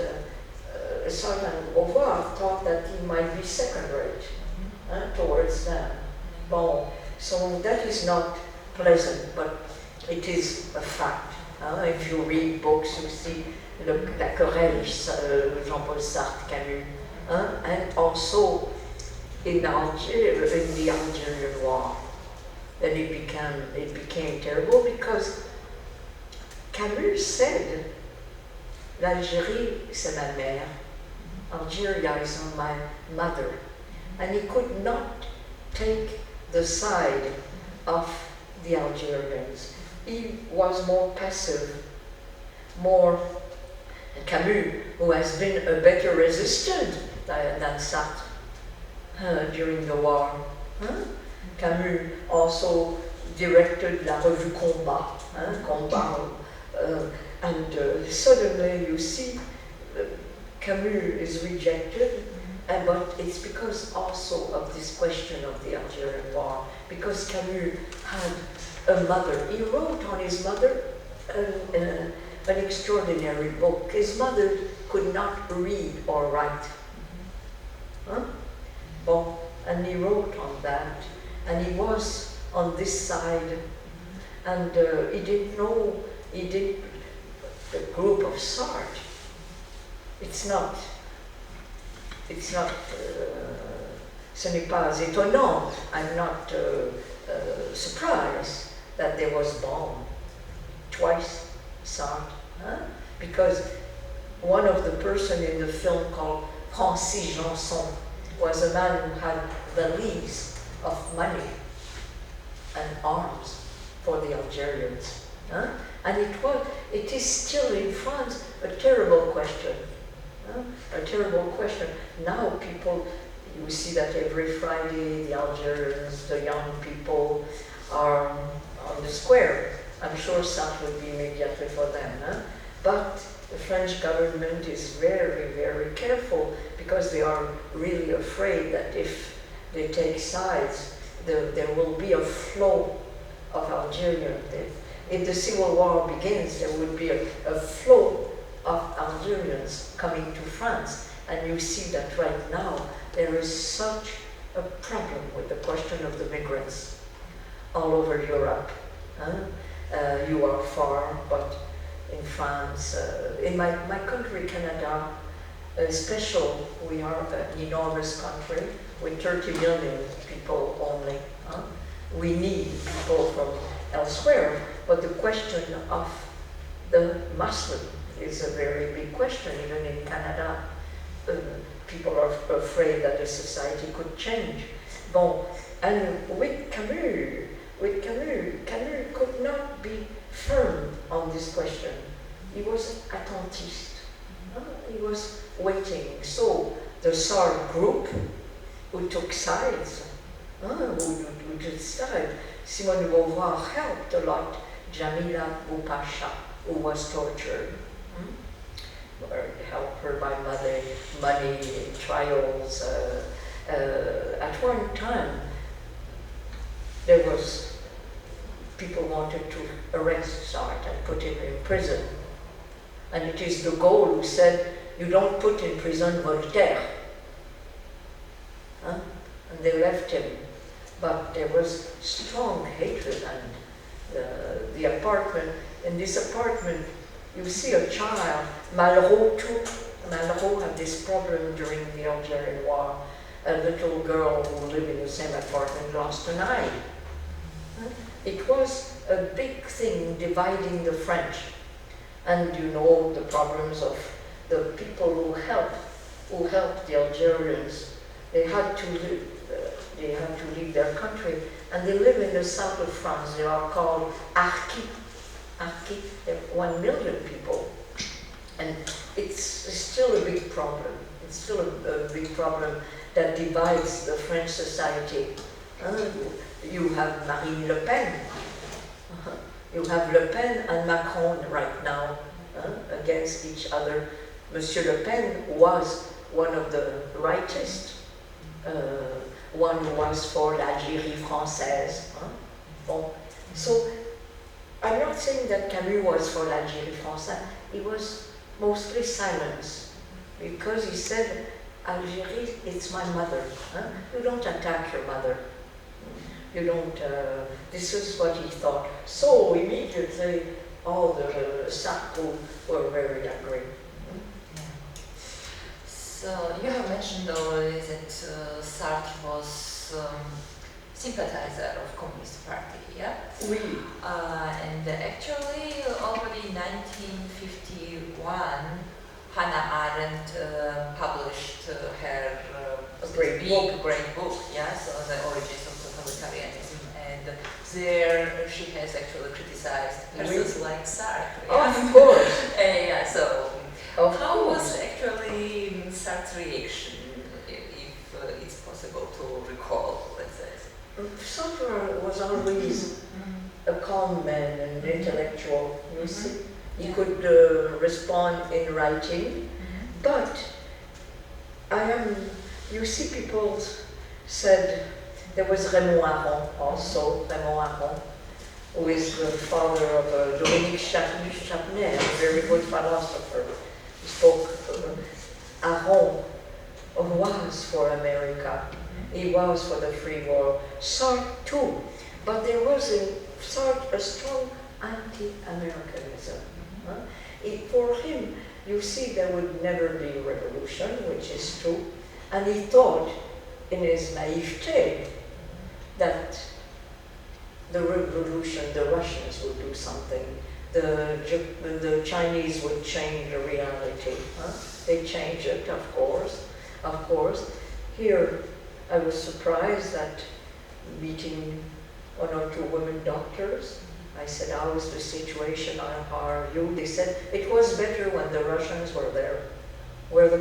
Sartre and Beauvoir thought that he might be second-rate towards them. Bon, so that is not pleasant, but it is a fact. If you read books, you see La Querelle, Jean-Paul Sartre, Camus, and also in Algeria, in the Algerian War. Then it became terrible because Camus said, l'Algérie, c'est ma mère. Algeria is my mother. And he could not take the side of the Algerians. He was more passive, more Camus, who has been a better resistant than Sartre during the war. Camus also directed La Revue Combat, Combat, and suddenly you see Camus is rejected, but it's because also of this question of the Algerian war, because Camus had a mother. He wrote on his mother an extraordinary book. His mother could not read or write. Well, and he wrote on that, and he was on this side, and he didn't know, the group of Sartre. It's not, ce n'est pas étonnant. I'm not surprised that there was bomb twice, Sartre, because one of the person in the film called Francis Janson was a man who had valise of money and arms for the Algerians. And it is still in France a terrible question. A terrible question. Now people, you see that every Friday the Algerians, the young people are on the square. I'm sure Sartre would be immediately for them. But the French government is very, very careful because they are really afraid that if they take sides, there will be a flow of Algerians. If the civil war begins, there would be a flow of Algerians coming to France. And you see that right now, there is such a problem with the question of the migrants all over Europe. You are far, but in France, in my country, Canada, we are an enormous country with 30 million people only. We need people from elsewhere, but the question of the Muslim is a very big question. Even in Canada, people are afraid that the society could change. Bon, and with Camus, Camus could not be firm on this question. He was attentiste. He was waiting. So the Sartre group, who took sides, who took sides, Simone de Beauvoir helped a lot. Jamila Boupasha, who was tortured, helped her by money, trials. At one time, there was people wanted to arrest Sartre and put him in prison. And it is de Gaulle who said, you don't put in prison Voltaire. And they left him. But there was strong hatred, and the apartment, in this apartment, you see a child, Malraux too. Malraux had this problem during the Algerian War. A little girl who lived in the same apartment lost an eye. It was a big thing dividing the French. And you know the problems of the people who helped the Algerians. They had to leave their country, and they live in the south of France. They are called Harkis. There are 1 million people, and it's still a big problem. It's still a big problem that divides the French society. You have Marine Le Pen. You have Le Pen and Macron right now against each other. Monsieur Le Pen was one of the rightists, one who was for l'Algérie française. Bon. So I'm not saying that Camus was for l'Algérie française. He was mostly silent because he said, Algérie, it's my mother. You don't attack your mother. You don't, this is what he thought. So immediately all the Sartre were very angry. So you have mentioned already that Sartre was sympathizer of Communist Party, yeah? Oui. And actually, already in 1951, Hannah Arendt published her great book, yeah, so The Origins of Totalitarianism, and there she has actually criticized persons like Sartre. Yeah? Of course. Yeah, so how course. was actually Sartre's reaction, if it's possible to recall, let's say? Sartre was always a calm man and intellectual, you see. He could respond in writing, but you see, people said, there was Raymond Aron also, who is the father of Dominique Chapner, a very good philosopher. He spoke, Aron was for America, he was for the free world, Sartre too, but there was in Sartre a strong anti-Americanism. For him, you see, there would never be a revolution, which is true, and he thought, in his naivete, that the revolution, the Russians would do something, the Chinese would change the reality. They changed it, of course. Here, I was surprised that meeting one or two women doctors, I said, how is the situation, how are you? They said, it was better when the Russians were there, when the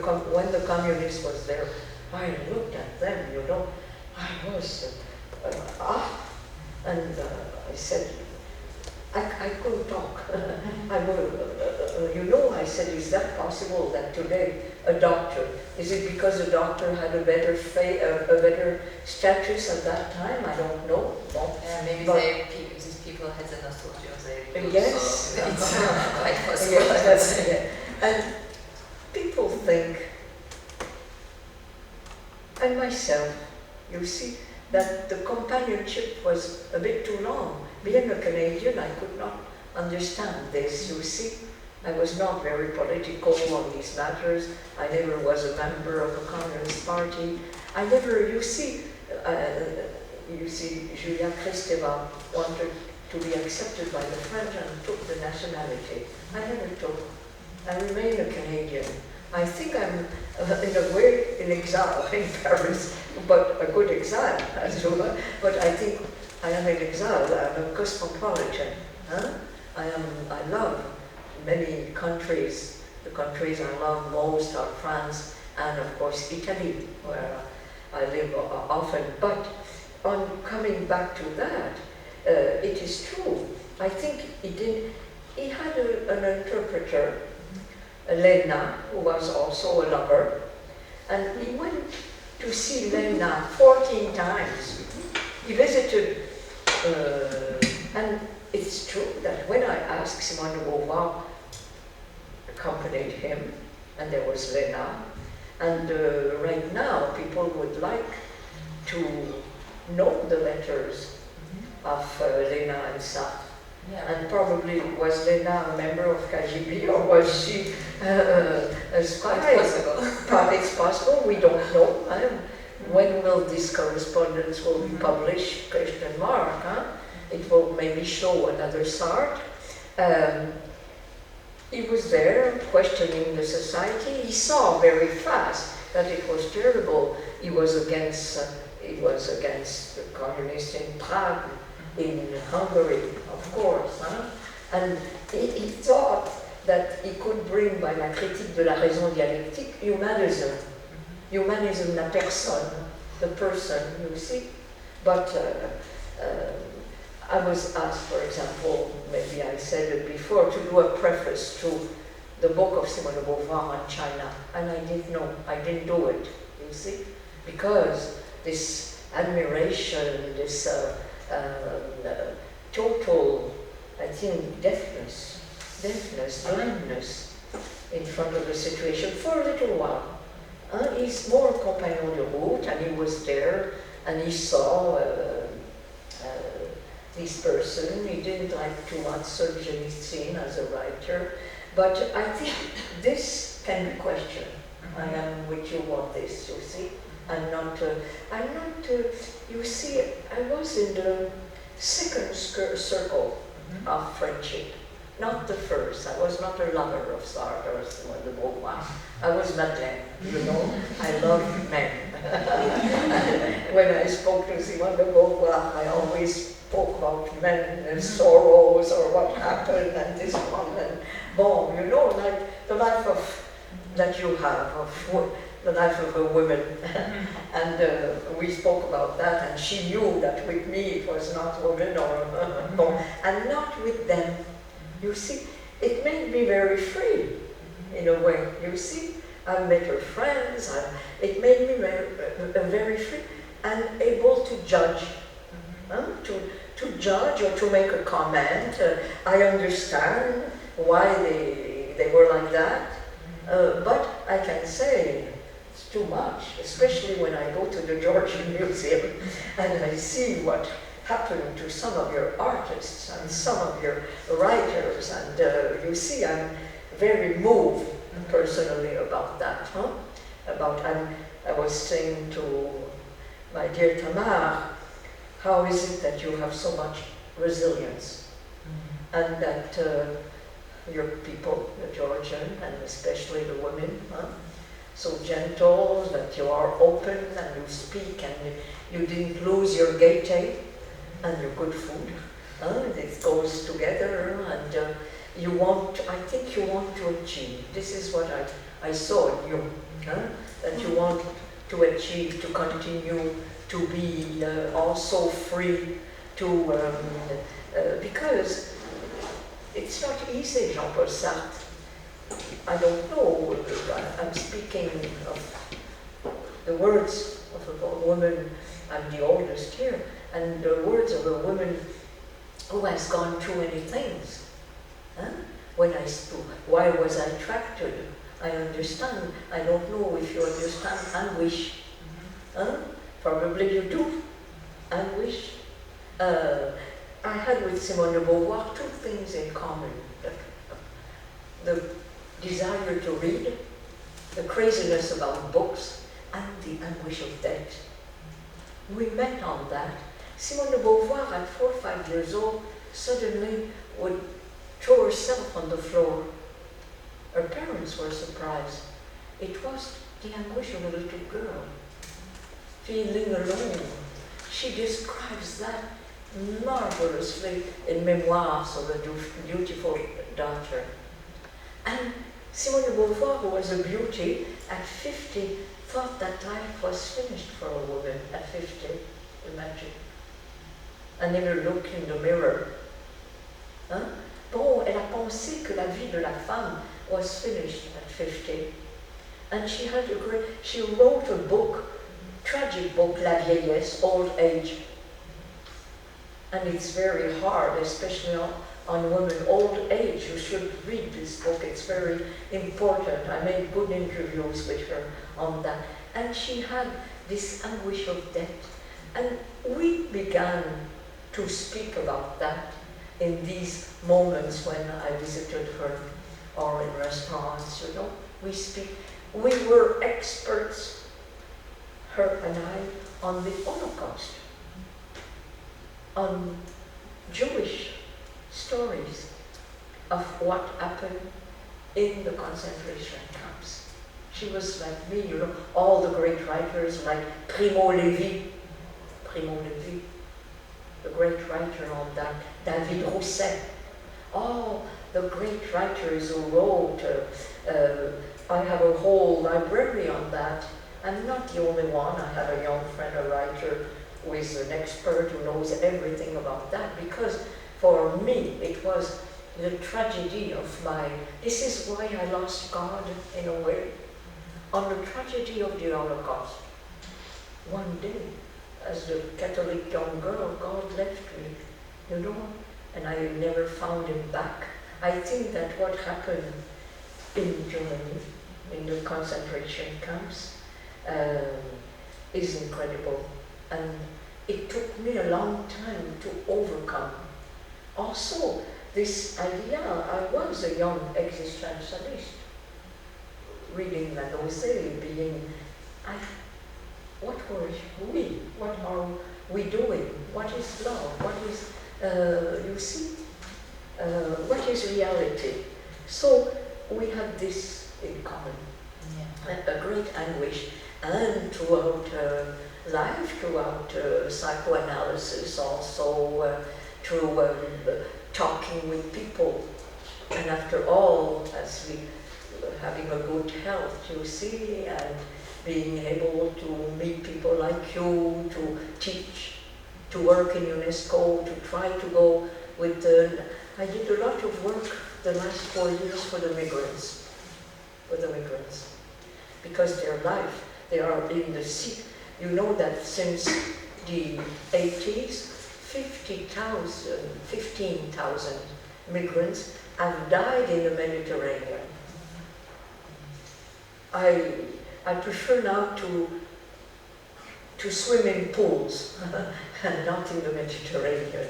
communists was there. I looked at them, you know, I was, and I said, I couldn't talk. I said, is that possible that today a doctor, is it because a doctor had a better status at that time? I don't know. Maybe these people had the nostalgia of their youth, yes. so it's quite possible. Yes, and people think, and myself, you see, that the companionship was a bit too long. Being a Canadian, I could not understand this, you see. I was not very political on these matters. I never was a member of a Communist Party. I never, you see, Julia Kristeva wanted to be accepted by the French and took the nationality. I never took. I remain a Canadian. I think I'm, in a way, in exile in Paris, but a good exile, as you know. But I think I am in exile. I'm a cosmopolitan. I love many countries. The countries I love most are France and, of course, Italy, where I live often. But on coming back to that, it is true. I think he had an interpreter, Lena, who was also a lover, and he went to see Lena 14 times. He visited, and it's true that when I asked Simone de Beauvoir, accompanied him, and there was Lena, and right now people would like to know the letters of Lena and Sartre. Yeah. And probably was Lena a member of KGB, or was she a spy? It's possible, we don't know. When will this correspondence will be published? Question mark. It will maybe show another Sartre. He was there questioning the society. He saw very fast that it was terrible. He was against the communists in Prague, in Hungary, of course. And he thought that he could bring, by la critique de la raison dialectique, humanism. Humanism, la personne, the person, you see. But I was asked, for example, maybe I said it before, to do a preface to the book of Simone de Beauvoir on China, and I didn't do it, you see, because this admiration, this total, I think, deafness, blindness in front of the situation for a little while. He's more compagnon de route, and he was there, and he saw this person. He didn't like too much Solzhenitsyn as a writer, but I think this can be questioned. I am with you on this, you see. I'm not, you see, I was in the second circle of friendship, not the first. I was not a lover of Sardis or the Bowuari. I was Madlene, you know. I love men. When I spoke to Simon de Beauvoir, I always spoke about men and sorrows or what happened and this one and bon, you know, like the life of that you have of the life of a woman. And we spoke about that, and she knew that with me it was not women or bon, and not with them. You see, it made me very free in a way. You see, I met her friends. It made me very free and able to judge, to judge or to make a comment. I understand why they were like that, but I can say it's too much, especially when I go to the Georgian Museum and I see what happened to some of your artists and some of your writers, and you see, I'm very moved personally about that. I was saying to my dear Tamar, how is it that you have so much resilience, and that your people, the Georgian, and especially the women, so gentle, that you are open and you speak and you didn't lose your gaiety and your good food. It goes together, and you want, I think you want to achieve. This is what I saw in you, that you want to achieve, to continue to be also free to, because it's not easy, Jean-Paul Sartre. I don't know, I'm speaking of the words of a woman, I'm the oldest here, and the words of a woman who has gone through many things. When I spoke, why was I attracted? I understand. I don't know if you understand anguish. Probably you do. Anguish. I had with Simone de Beauvoir two things in common. The desire to read, the craziness about books, and the anguish of death. We met on that. Simone de Beauvoir, at 4 or 5 years old, suddenly would throw herself on the floor. Her parents were surprised. It was the anguish of a little girl, feeling alone. She describes that marvelously in Memoirs of a Beautiful Daughter. And Simone de Beauvoir, who was a beauty, at 50, thought that life was finished for a woman at 50, imagine. And never looked in the mirror. Bon, elle a pensé que la vie de la femme was finished at 50. And she had she wrote a book, tragic book, La Vieillesse, Old Age. And it's very hard, especially on women, old age. You should read this book, it's very important. I made good interviews with her on that. And she had this anguish of death. And we began to speak about that in these moments when I visited her, or in restaurants, you know. We were experts, her and I, on the Holocaust, on Jewish stories of what happened in the concentration camps. She was like me, you know, all the great writers like Primo Levi, the great writer on that, David Rousset, all the great writers who wrote, I have a whole library on that. I'm not the only one. I have a young friend, a writer, who is an expert, who knows everything about that, because for me it was the tragedy of this is why I lost God in a way, on the tragedy of the Holocaust. One day, as a Catholic young girl, God left me, you know, and I never found him back. I think that what happened in Germany, in the concentration camps, is incredible. And it took me a long time to overcome. Also, this idea, I was a young existentialist. reading Mademoiselle, being, what were we? What are we doing? What is love? What is, you see, what is reality? So we have this in common, a great anguish, and throughout life, throughout psychoanalysis, also through talking with people, and after all, as we having a good health, you see, and being able to meet people like you, to teach, to work in UNESCO, to try to go with the, I did a lot of work the last 4 years for the migrants, because their life, they are in the sea. You know that since the 80s, 15,000 migrants have died in the Mediterranean. I prefer now to swim in pools and not in the Mediterranean.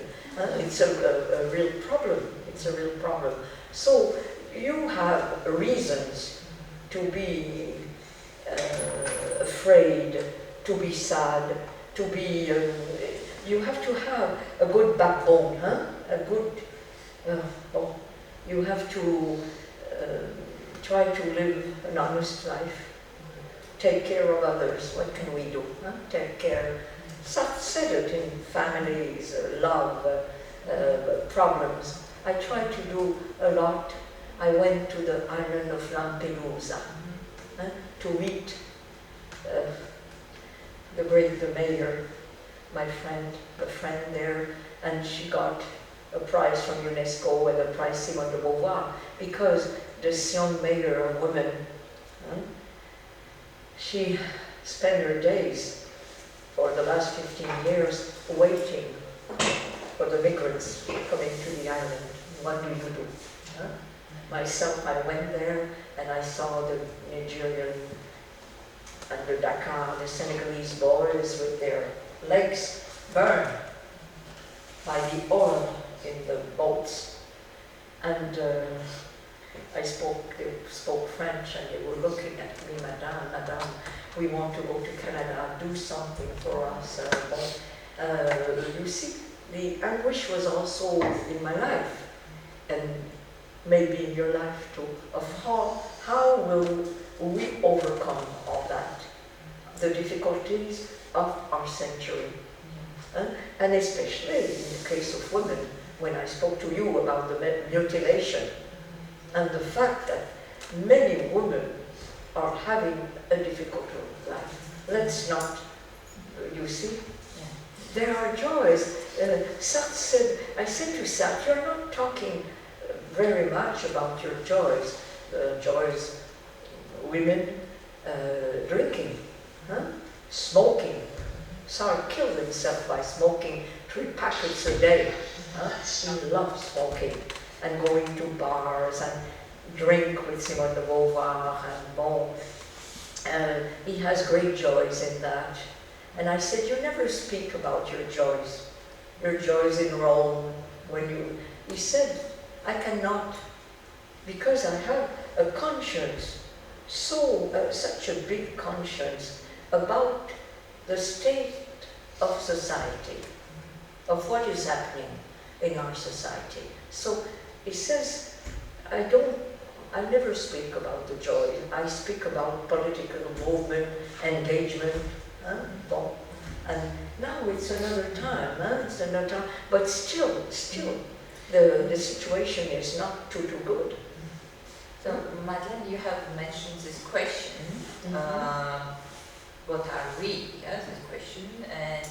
It's a real problem. It's a real problem. So you have reasons to be afraid, to be sad, to be. You have to have a good backbone, a good. You have to try to live an honest life. Take care of others. What can we do? Take care. Said it in families, love, problems. I try to do a lot. I went to the island of Lampedusa to meet the mayor, my friend, a friend there, and she got a prize from UNESCO and the prize Simon de Beauvoir, because this young mayor, a woman, she spent her days for the last 15 years waiting for the migrants coming to the island. What do you do? Myself, I went there and I saw the Nigerian and the Dakar, the Senegalese boys with their legs burned by the oil in the boats. And they spoke French, and they were looking at me, Madame, we want to go to Canada, do something for us. You see, the anguish was also in my life, and maybe in your life too, of how will we overcome all that, the difficulties of our century. And especially in the case of women, when I spoke to you about the mutilation, and the fact that many women are having a difficult life. Let's not, you see, there are joys. Sartre said, I said to Sartre, you're not talking very much about your joys. Joys, women drinking, smoking. Sartre killed himself by smoking 3 packets a day. He loved smoking and going to bars and drink with Simon de Beauvoir and bon. He has great joys in that. And I said, you never speak about your joys in Rome. He said, I cannot, because I have a conscience, such a big conscience about the state of society, of what is happening in our society. So he says, I never speak about the joy. I speak about political movement, engagement. Bon. And now it's another time. It's another time. But still, the situation is not too good. So, Madeleine, you have mentioned this question. What are we? Yes, this question. And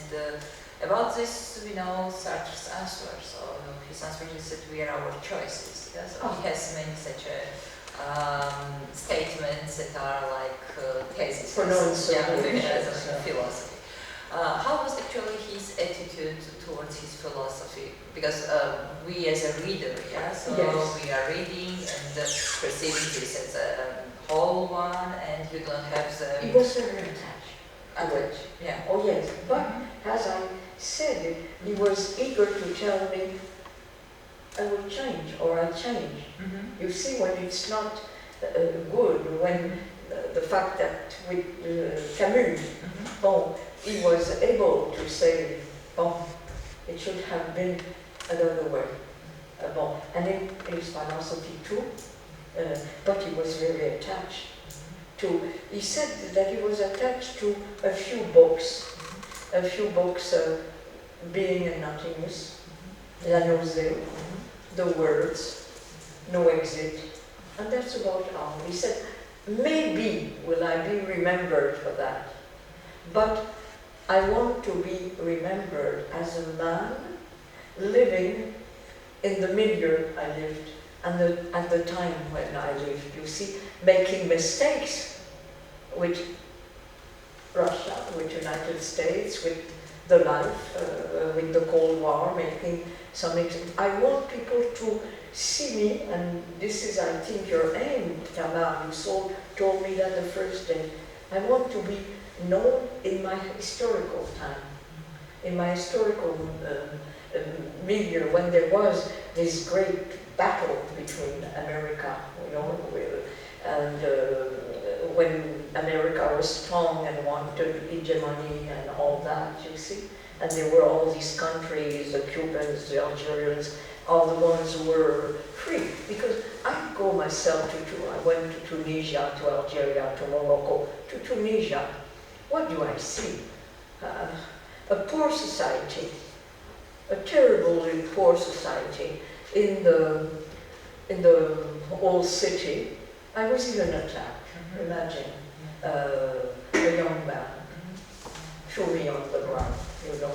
about this, we know Sartre's answer. So his answer is that we are our choices. Yes? So he has many such statements that are like theses. Philosophy. How was actually his attitude towards his philosophy? Because we as a reader, so we are reading and perceiving this as a whole one, and you don't have the... He was very attached. Yeah. Oh yes, but as I said, he was eager to tell me, I will change, or I change. You see, when it's not good, when the fact that with Camus, bon, he was able to say, bon, it should have been another way. Bon, and in his philosophy too, but he was very attached to, he said that he was attached to a few books, Being and Nothingness, La Nausée, The Words, No Exit, and that's about all. He said, maybe will I be remembered for that, but I want to be remembered as a man living in the milieu I lived, and at the time when I lived, you see, making mistakes with Russia, with United States, with the life, with the Cold War, making some. I want people to see me, and this is, I think, your aim, Tamar. You told me that the first day. I want to be known in my historical time, in my historical milieu, when there was this great battle between America, you know, and when America was strong and wanted hegemony and all that, you see. And there were all these countries, the Cubans, the Algerians, all the ones who were free. Because I go myself I went to Tunisia, to Algeria, to Morocco, to Tunisia. What do I see? A poor society, a terribly poor society in the old city. I was even attacked. Imagine a young man threw me on the ground, you know.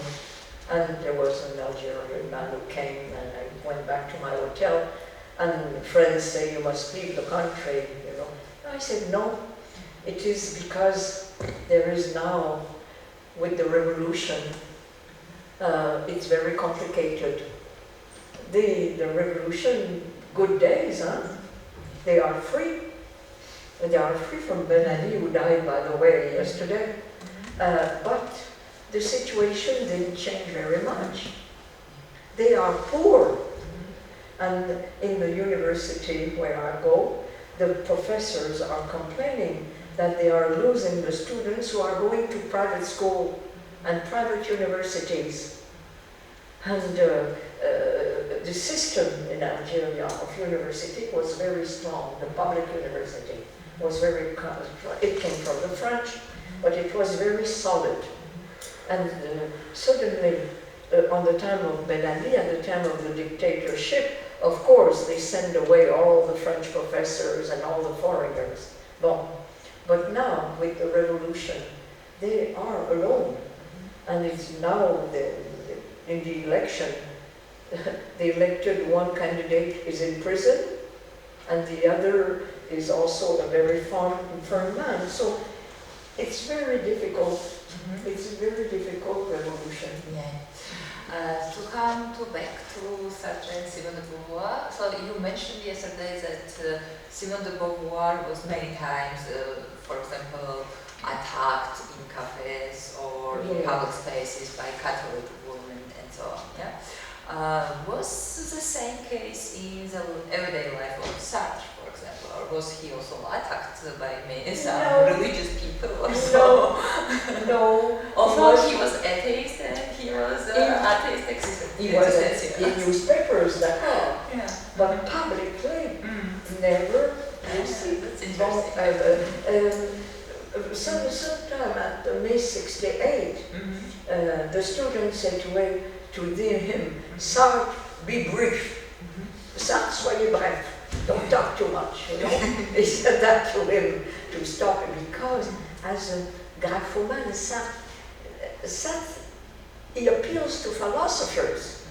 And there was an Algerian man who came, and I went back to my hotel, and friends say, you must leave the country, you know. I said, no, it is because there is now, with the revolution, it's very complicated. The revolution, good days, huh? They are free. They are free from Ben Ali, who died, by the way, yesterday. But the situation didn't change very much. They are poor. And in the university where I go, the professors are complaining that they are losing the students who are going to private school and private universities. And the system in Algeria of university was very strong. The public university was very, it came from the French, but it was very solid. And suddenly, on the time of Ben Ali, at the time of the dictatorship, of course, they send away all the French professors and all the foreigners. Bon. But now, with the revolution, they are alone. And it's now, in the election, the elected one candidate is in prison, and the other is also a very firm man. So it's very difficult. It's a very difficult revolution. Yeah. To come back to Sartre and Simone de Beauvoir, so you mentioned yesterday that Simone de Beauvoir was many times, for example, attacked in cafes or in public spaces by Catholic women and so on. Yeah? Was the same case in the everyday life of Sartre, for example, or was he also attacked by some religious people also? No. Although he was atheist and he was atheist existence. He was in newspapers, but publicly, never. You see, that's interesting. Sometime at May 68, the students said to him, Sartre, be brief. Sartre, soyez bref. Don't talk too much, you know. They said that to him to stop him because as a graphoman, Sartre, he appeals to philosophers,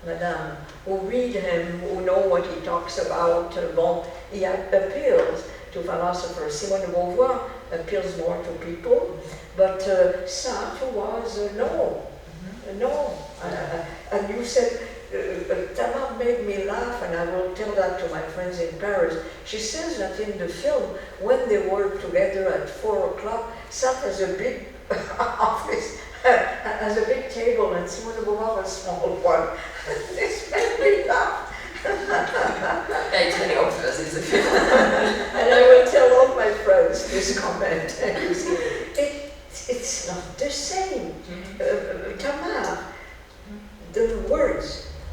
Madame, who read him, who know what he talks about. Bon, he appeals to philosophers. Simone de Beauvoir appeals more to people, but Sartre was no. And you said, Tamar made me laugh, and I will tell that to my friends in Paris. She says that in the film, when they work together at 4 o'clock, Sartre has a big office, has a big table, and Simone de Beauvoir a small one. This made me laugh. It's very obvious, isn't it? And I will tell all my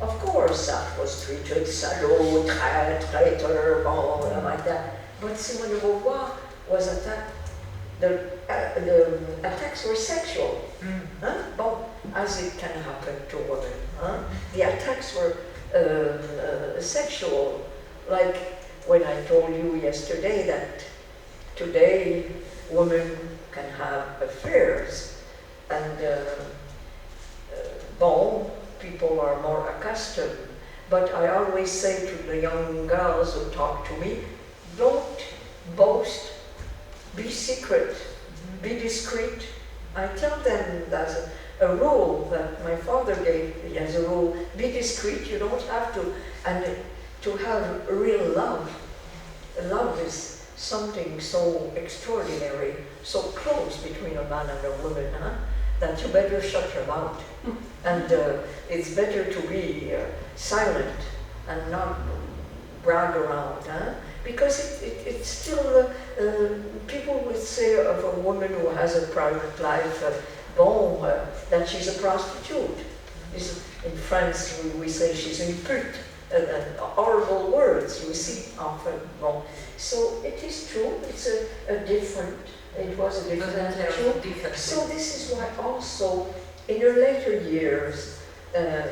of course, that was treated salaud, traitor, like that. But Simone de Beauvoir was attacked. The attacks were sexual, as it can happen to women. The attacks were sexual, like when I told you yesterday that today women can have affairs, and people are more accustomed. But I always say to the young girls who talk to me, don't boast, be secret, be discreet. I tell them there's a rule that my father gave me as a rule, be discreet, you don't have to, and to have real love. Love is something so extraordinary, so close between a man and a woman, that you better shut your mouth. And it's better to be silent and not brag around, because it's still, people would say of a woman who has a private life, that she's a prostitute. In France, we say she's une pute, horrible words, you see, often. So it is true, it's a different, it was a different attitude. So this is why also, in her later years,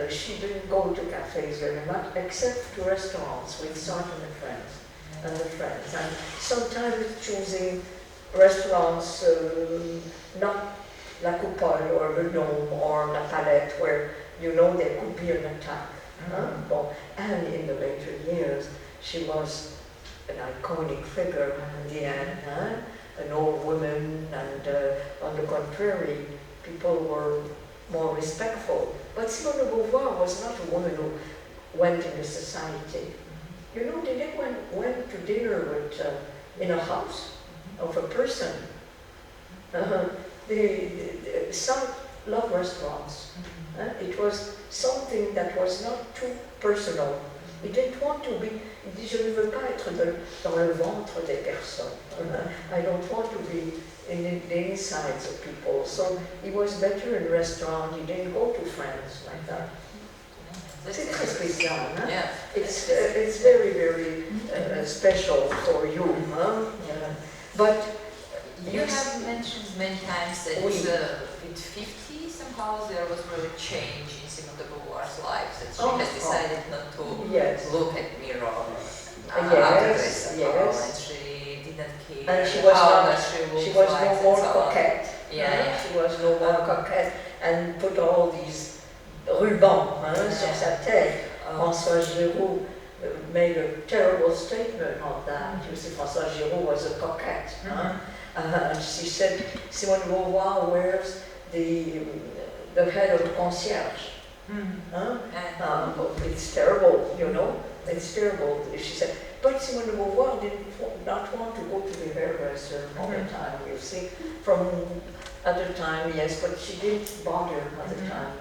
she didn't go to cafes very much, except to restaurants with certain friends. And sometimes choosing restaurants, not La Coupole or Le Gnome or La Palette, where you know there could be an attack. And in the later years, she was an iconic figure in the end, an old woman, and on the contrary, people were more respectful. But Simone de Beauvoir was not a woman who went into society. You know, they never went to dinner with, in a house of a person. Some love restaurants. It was something that was not too personal. He didn't want to be, il dit, je ne veux pas être dans le ventre des personnes. I don't want to be in the insides of people. So he was better in restaurant. He didn't go to France like that. C'est très spécial, hein? Yeah. It's very, very special for you, huh? Yeah. But you have mentioned many times that with 50 somehow there was really change in Simone de Beauvoir's life, that she has decided not to look at mirror after this, and she didn't care. And she was no more coquette. She was no more coquette, and put all these rubans sur sa tête. François Giroud made a terrible statement on that. You see, François Giroud was a coquette. She said, Simone de Beauvoir wears the head of the concierge. It's terrible, you know. It's terrible. She said, but Simone de Beauvoir did not want to go to the hairdresser all the time, you see. From other time, yes, but she didn't bother other time.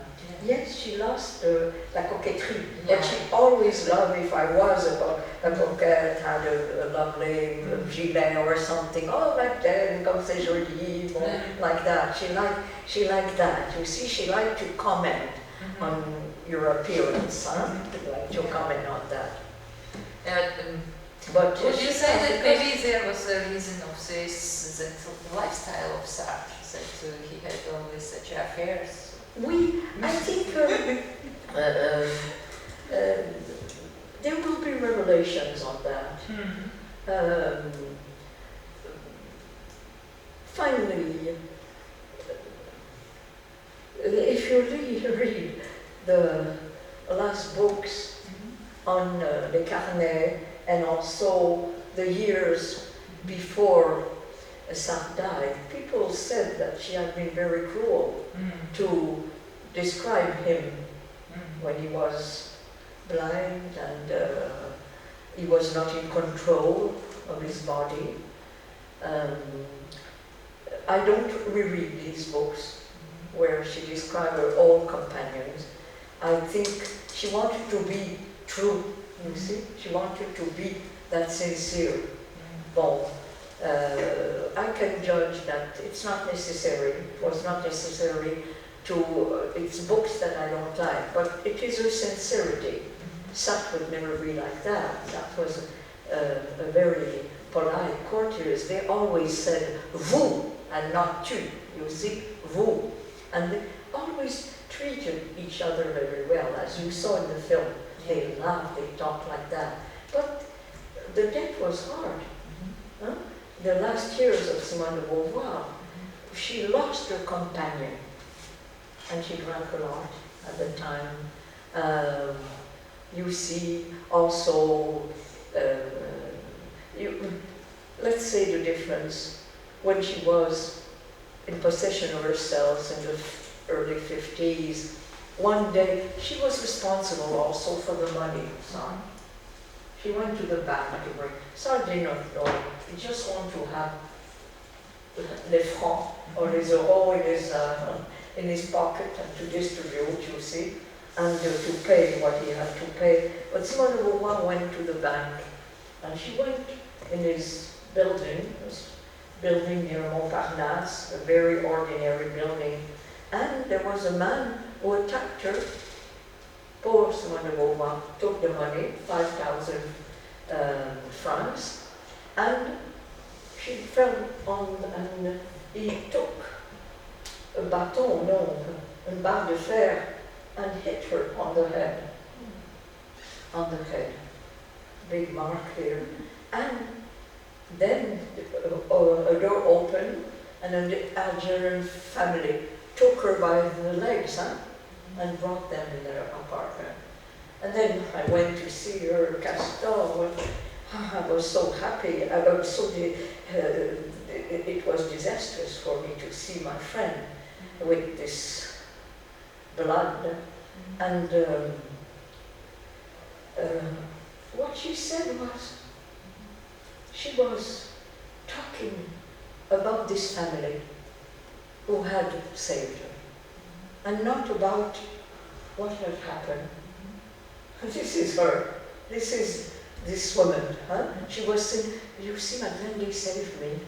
Yes, she lost la coquetterie, but she always loved, if I was a coquette, had a lovely gilet or something, like that, comme c'est joli, like that. She liked that. You see, she liked to comment on your appearance, like to comment on that. But would you say that maybe there was a reason of this, that lifestyle of Sartre, that he had always such affairs? I think there will be revelations on that. Finally, if you read the last books on Les Carnets and also the years before Sartre died, people said that she had been very cruel to describe him when he was blind and he was not in control of his body. I don't reread these books where she described her old companions. I think she wanted to be true, you see? She wanted to be that sincere. I can judge that it's not necessary, it was not necessary it's books that I don't like, but it is a sincerity. Sartre would never be like that. Sartre was a very polite courtiers. They always said vous and not tu. You see, vous. And they always treated each other very well, as you saw in the film. They laughed, they talked like that. But the death was hard. Huh? The last years of Simone de Beauvoir, she lost her companion, and she drank a lot at the time. You see also, let's say the difference, when she was in possession of herself in the early 50s, one day she was responsible also for the money. Sorry. She went to the bank to bring. Sartre did not know. He just wanted to have les francs or les euros in his pocket and to distribute, you see, and to pay what he had to pay. But Simone de Beauvoir went to the bank, and she went in his building near Montparnasse, a very ordinary building, and there was a man who attacked her. Poor Simone de Beauvoir took the money, 5,000 francs, and she fell on, and he took a bâton, une barre de fer, and hit her on the head. On the head. Big mark here. And then a door opened, and an Algerian family took her by the legs, and brought them in their apartment. And then I went to see her, Castor. I was so happy. It was disastrous for me to see my friend with this blood. And what she said was, she was talking about this family who had saved her, and not about what had happened. This is her. This is this woman. Huh? She was saying, you see, Madeleine, they saved me.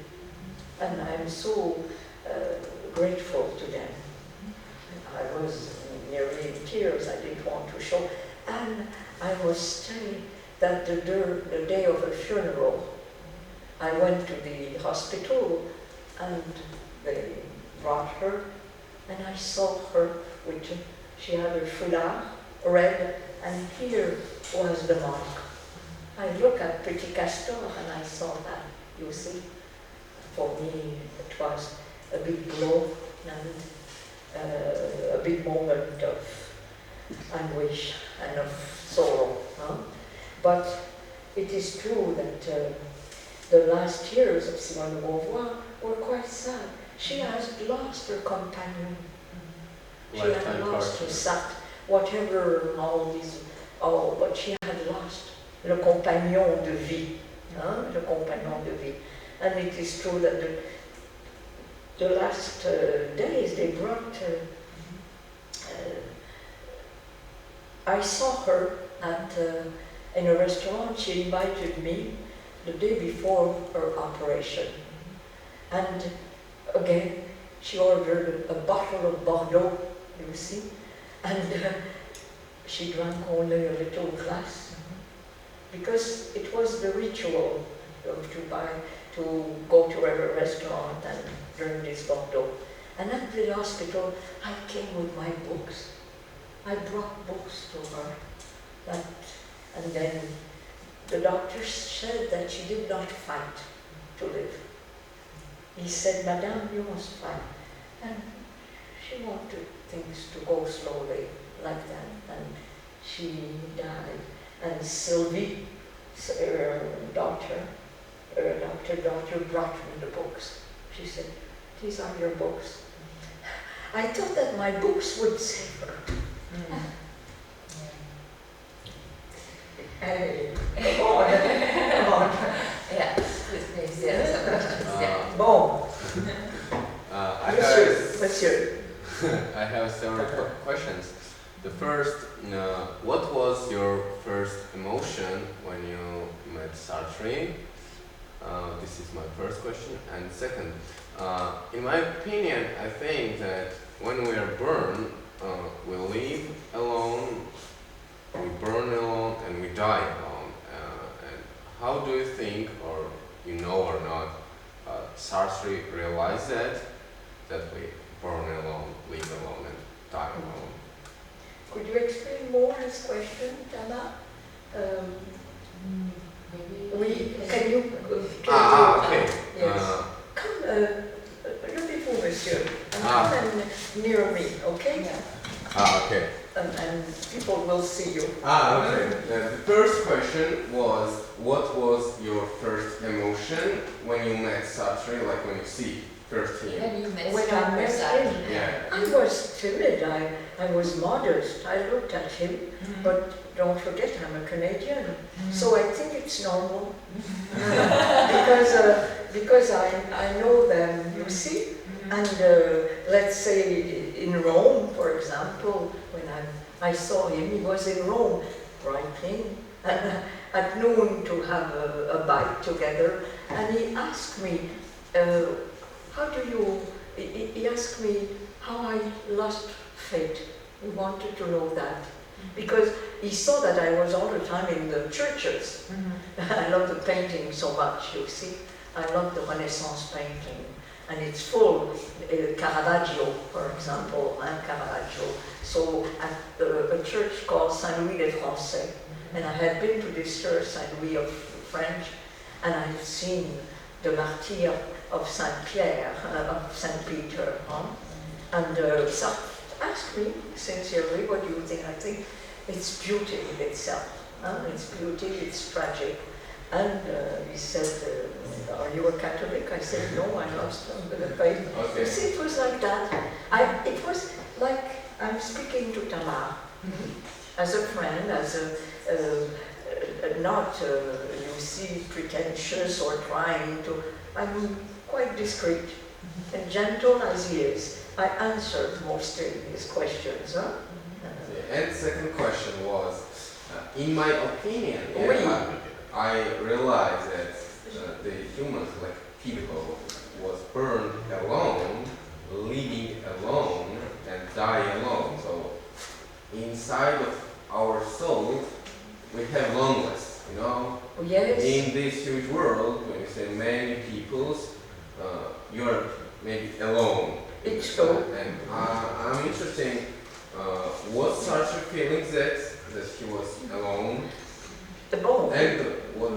And I'm so grateful to them. I was nearly in tears. I didn't want to show. And I was telling that the day of her funeral, I went to the hospital, and they brought her, and I saw her with, she had her foulard, red, and here was the mark. I look at Petit Castor and I saw that, you see. For me, it was a big blow and a big moment of anguish and of sorrow. Huh? But it is true that the last years of Simone de Beauvoir were quite sad. She has lost her companion. She had lost her son, whatever but she had lost le compagnon de vie, le compagnon de vie. And it is true that the last days they brought, I saw her in a restaurant. She invited me the day before her operation. And again, she ordered a bottle of Bordeaux, you see, and she drank only a little glass, because it was the ritual to go to a restaurant and drink this Bordeaux. And at the hospital, I came with my books. I brought books to her. And then the doctor said that she did not fight to live. He said, Madame, you must fight. And she wanted things to go slowly like that. And she died. And Sylvie, her daughter brought me the books. She said, these are your books. I thought that my books would save her. Hey, come on. Yeah, please, yeah. Bon. Monsieur. I have several questions. The first, what was your first emotion when you met Sartre? This is my first question. And second, in my opinion, I think that when we are born, we live alone, we burn alone, and we die alone. And how do you think, or you know or not, Sartre realized that we born alone, live alone, and die alone? Could you explain more this question, Tama? Can you okay. Yes. Come, le before, monsieur, and come and near me, okay? Okay. And people will see you. Okay. The first question was, what was your first emotion when you met Sartre, like when you see first him? When you met When I met him, Yeah. I was timid, I was modest, I looked at him, but don't forget I'm a Canadian, so I think it's normal. because I know them, you see, and let's say in Rome, for example, when I saw him, he was in Rome, writing, and at noon to have a bite together, and he asked me, he asked me how I lost faith. He wanted to know that. Because he saw that I was all the time in the churches. I love the painting so much, you see. I love the Renaissance painting. And it's full, Caravaggio, for example, and Caravaggio. So at a church called Saint-Louis des Français. And I had been to this church, Saint-Louis of French, and I had seen the martyr of Saint-Pierre, of Saint Peter. And Sartre asked me sincerely, what do you think? I think it's beauty in itself. It's beauty, it's tragic. And he said, are you a Catholic? I said, no, I lost the faith. Okay. You see, it was like that. It was like I'm speaking to Tamar as a friend, as not, you see, pretentious or trying to. I'm quite discreet and gentle as he is. I answered mostly his questions. And the second question was, in my opinion, I realized that the humans, like people, was burned alone, living alone, and die alone. So inside of our soul, we have loneliness, you know? Yes. In this huge world, when you say many peoples, you're maybe alone. It's true. And I'm interested in what Sartre feelings that he was alone, The bone. and what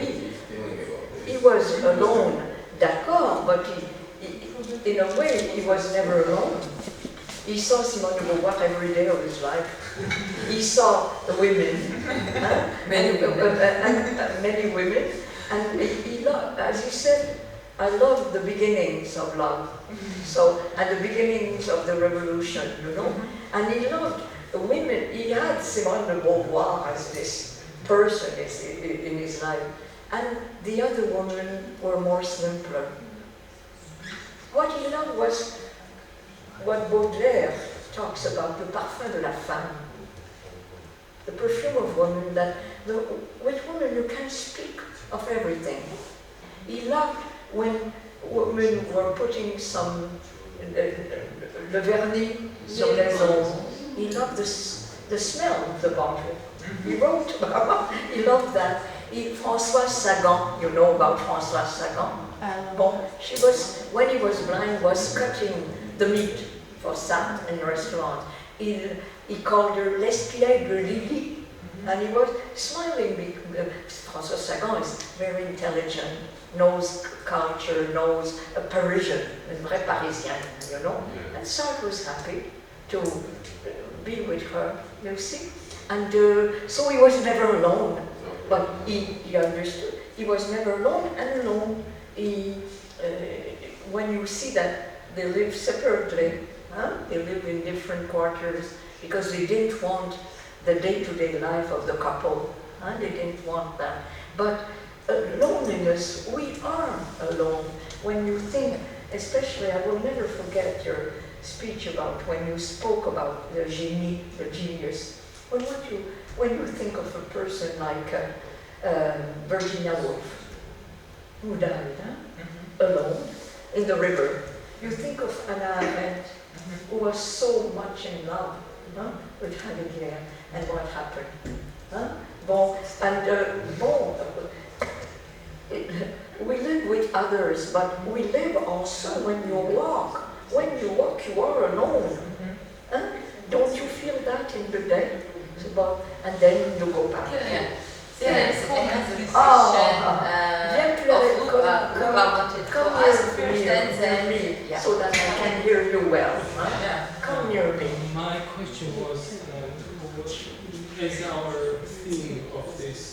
he's feeling about this. He was alone, d'accord, but in a way, he was never alone. He saw Simon de Beauvoir every day of his life. He saw the women, many women, and he loved, as he said, I love the beginnings of love, so, and the beginnings of the revolution, you know, and he loved the women. He had Simone de Beauvoir as this person in his life, and the other women were more simpler. What he loved was what Baudelaire talks about, the parfum de la femme, the perfume of woman, that with women you can speak of everything. He loved when women were putting some le vernis sur les ongles. He loved the smell of the bottle. He wrote about, he loved that. Françoise Sagan, you know about Françoise Sagan? Bon, she was, when he was blind, was cutting the meat for Sartre in the restaurant. He called her l'espiègle Lily, and he was smiling. Françoise Sagan is very intelligent, knows culture, knows a Parisian, a vrai Parisien, you know. And Sartre was happy to be with her, you see. And so he was never alone, but he understood. He was never alone, and alone, when you see that they live separately, they live in different quarters, because they didn't want the day-to-day life of the couple. They didn't want that. But loneliness, we are alone. When you think, especially, I will never forget your speech about when you spoke about the génie, the genius. When you think of a person like Virginia Woolf, who died alone in the river, you think of Anna Arendt, who was so much in love with Heidegger, and what happened. Bon, and we live with others, but we live also when you walk. When you walk, you are alone. Don't you feel that in the day? And then you go back. Yes, it has a question of who I wanted to ask first, and then so that I can hear you well. Come near me. My question was, as our theme of this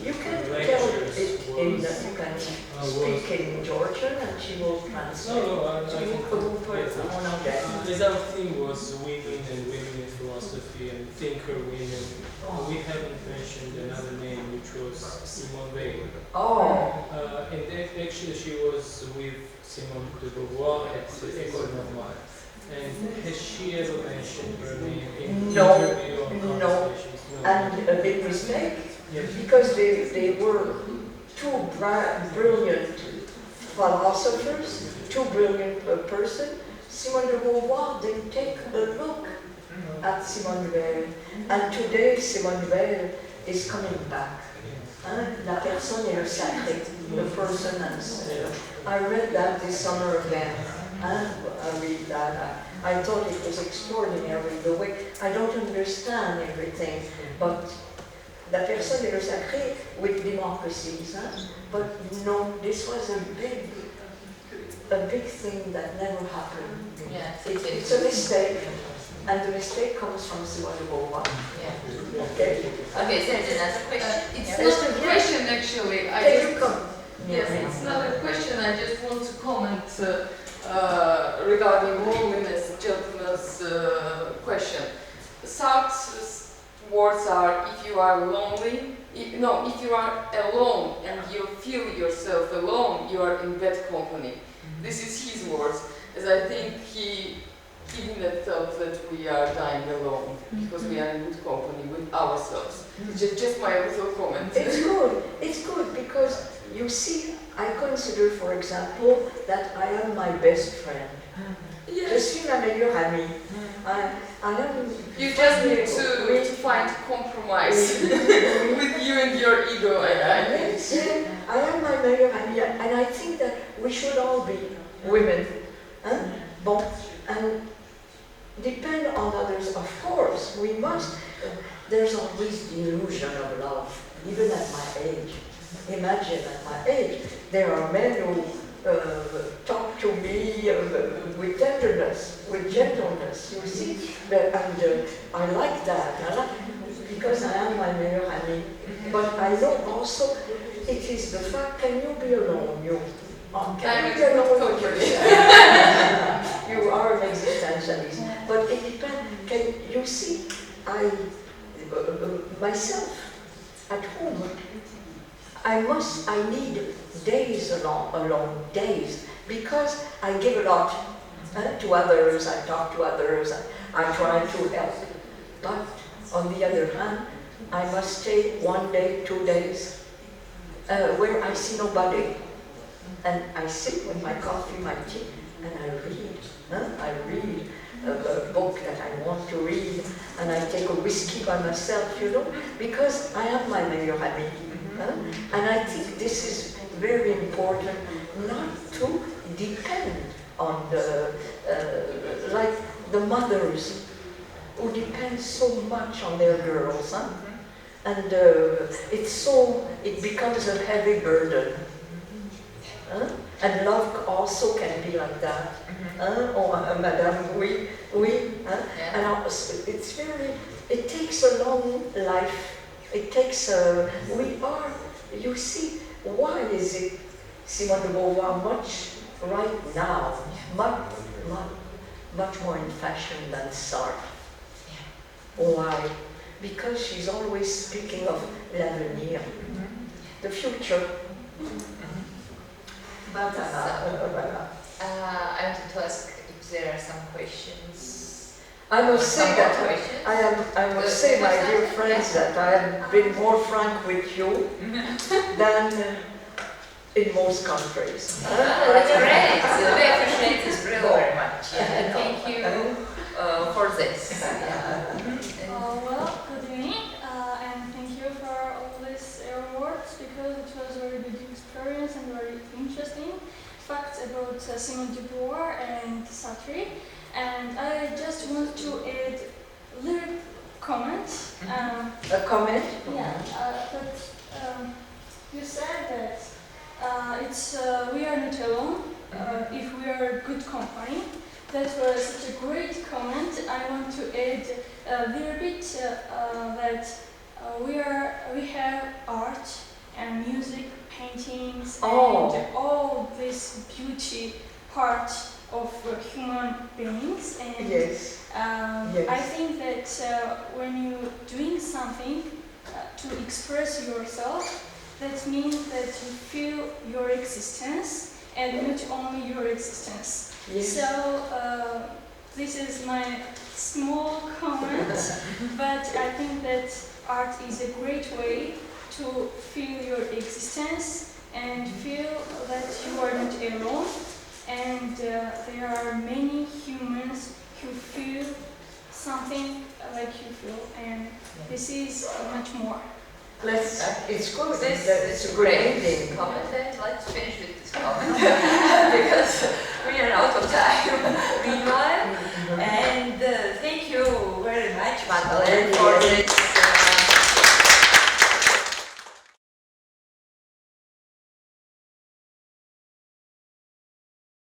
you can tell lectures it in, was, you can speak in Georgian and she will translate. I So you can can put it on again. as our theme was women and women in philosophy and thinker women, we haven't mentioned another name, which was Simone Weil. And actually she was with Simone de Beauvoir at École Normale. And has she ever mentioned her name in interview or conversations? No. And a big mistake, because they were two brilliant philosophers, two brilliant persons. Simone de Beauvoir didn't take a look at Simone Weil, and today Simone Weil is coming back. La personne est le sacré, the person and I read that this summer again. I read that. I thought it was extraordinary the way. I don't understand everything, but la personne est le sacré with democracies. But no, this was a big thing that never happened. Yes, It's a mistake, and the mistake comes from Simone de Beauvoir. Okay. Okay, so there's another question. It's not a question actually. Yes, it's not a question. I just want to comment regarding loneliness, gentleness question. Sartre's words are: if you are lonely, if you are alone and you feel yourself alone, you are in bad company. This is his words, as I think he didn't felt that we are dying alone because we are in good company with ourselves. Just my little comment. It's good because you see, I consider, for example, that I am my best friend. Je suis ma meilleure amie. You just need to find compromise with you and your ego. Yes, I am my meilleure amie, and I think that we should all be women. And depend on others, of course. We must. There's always the illusion of love, even at my age. Imagine at my age, there are men who talk to me with tenderness, with gentleness, you see, and I like that, because I am my meilleure amie. But I know also it is the fact, can you be alone? Can you be alone with yourself? You are an existentialist. But it depends, can you see, myself at home, I need days alone, days, because I give a lot to others, I talk to others, I try to help. But on the other hand, I must stay 1 day, 2 days, where I see nobody. And I sit with my coffee, my tea, and I read. I read a book that I want to read, and I take a whiskey by myself, because I am my meilleure amie. And I think this is very important, not to depend on like the mothers who depend so much on their girls, and it becomes a heavy burden. And love also can be like that. Madame, oui. And it takes a long life. It takes you see, why is it Simone de Beauvoir right now, much more in fashion than Sartre? Why? Because she's always speaking of l'avenir, the future. I wanted to ask if there are some questions. I must say my dear friends, that I have been more frank with you than in most countries. That's great. We appreciate this really very much. Yeah, thank you for this. Well, good evening, and thank you for all these awards because it was a very good experience and very interesting facts about Simon de Beauvoir and Sартри. And I just want to add a little comment. A comment? Yeah, but you said that we are not alone if we are good company. That was such a great comment. I want to add a little bit that we have art and music, paintings, and all this beauty part of human beings. And Yes. I think that when you're doing something to express yourself, that means that you feel your existence and not only your existence. Yes. So this is my small comment, but I think that art is a great way to feel your existence and feel that you are not alone. And there are many humans who feel something like you feel, and this is much more. It's good. This It's is a good great ending. comment. Let's finish with this comment because we are out of time meanwhile. And thank you very much, Madeleine, for this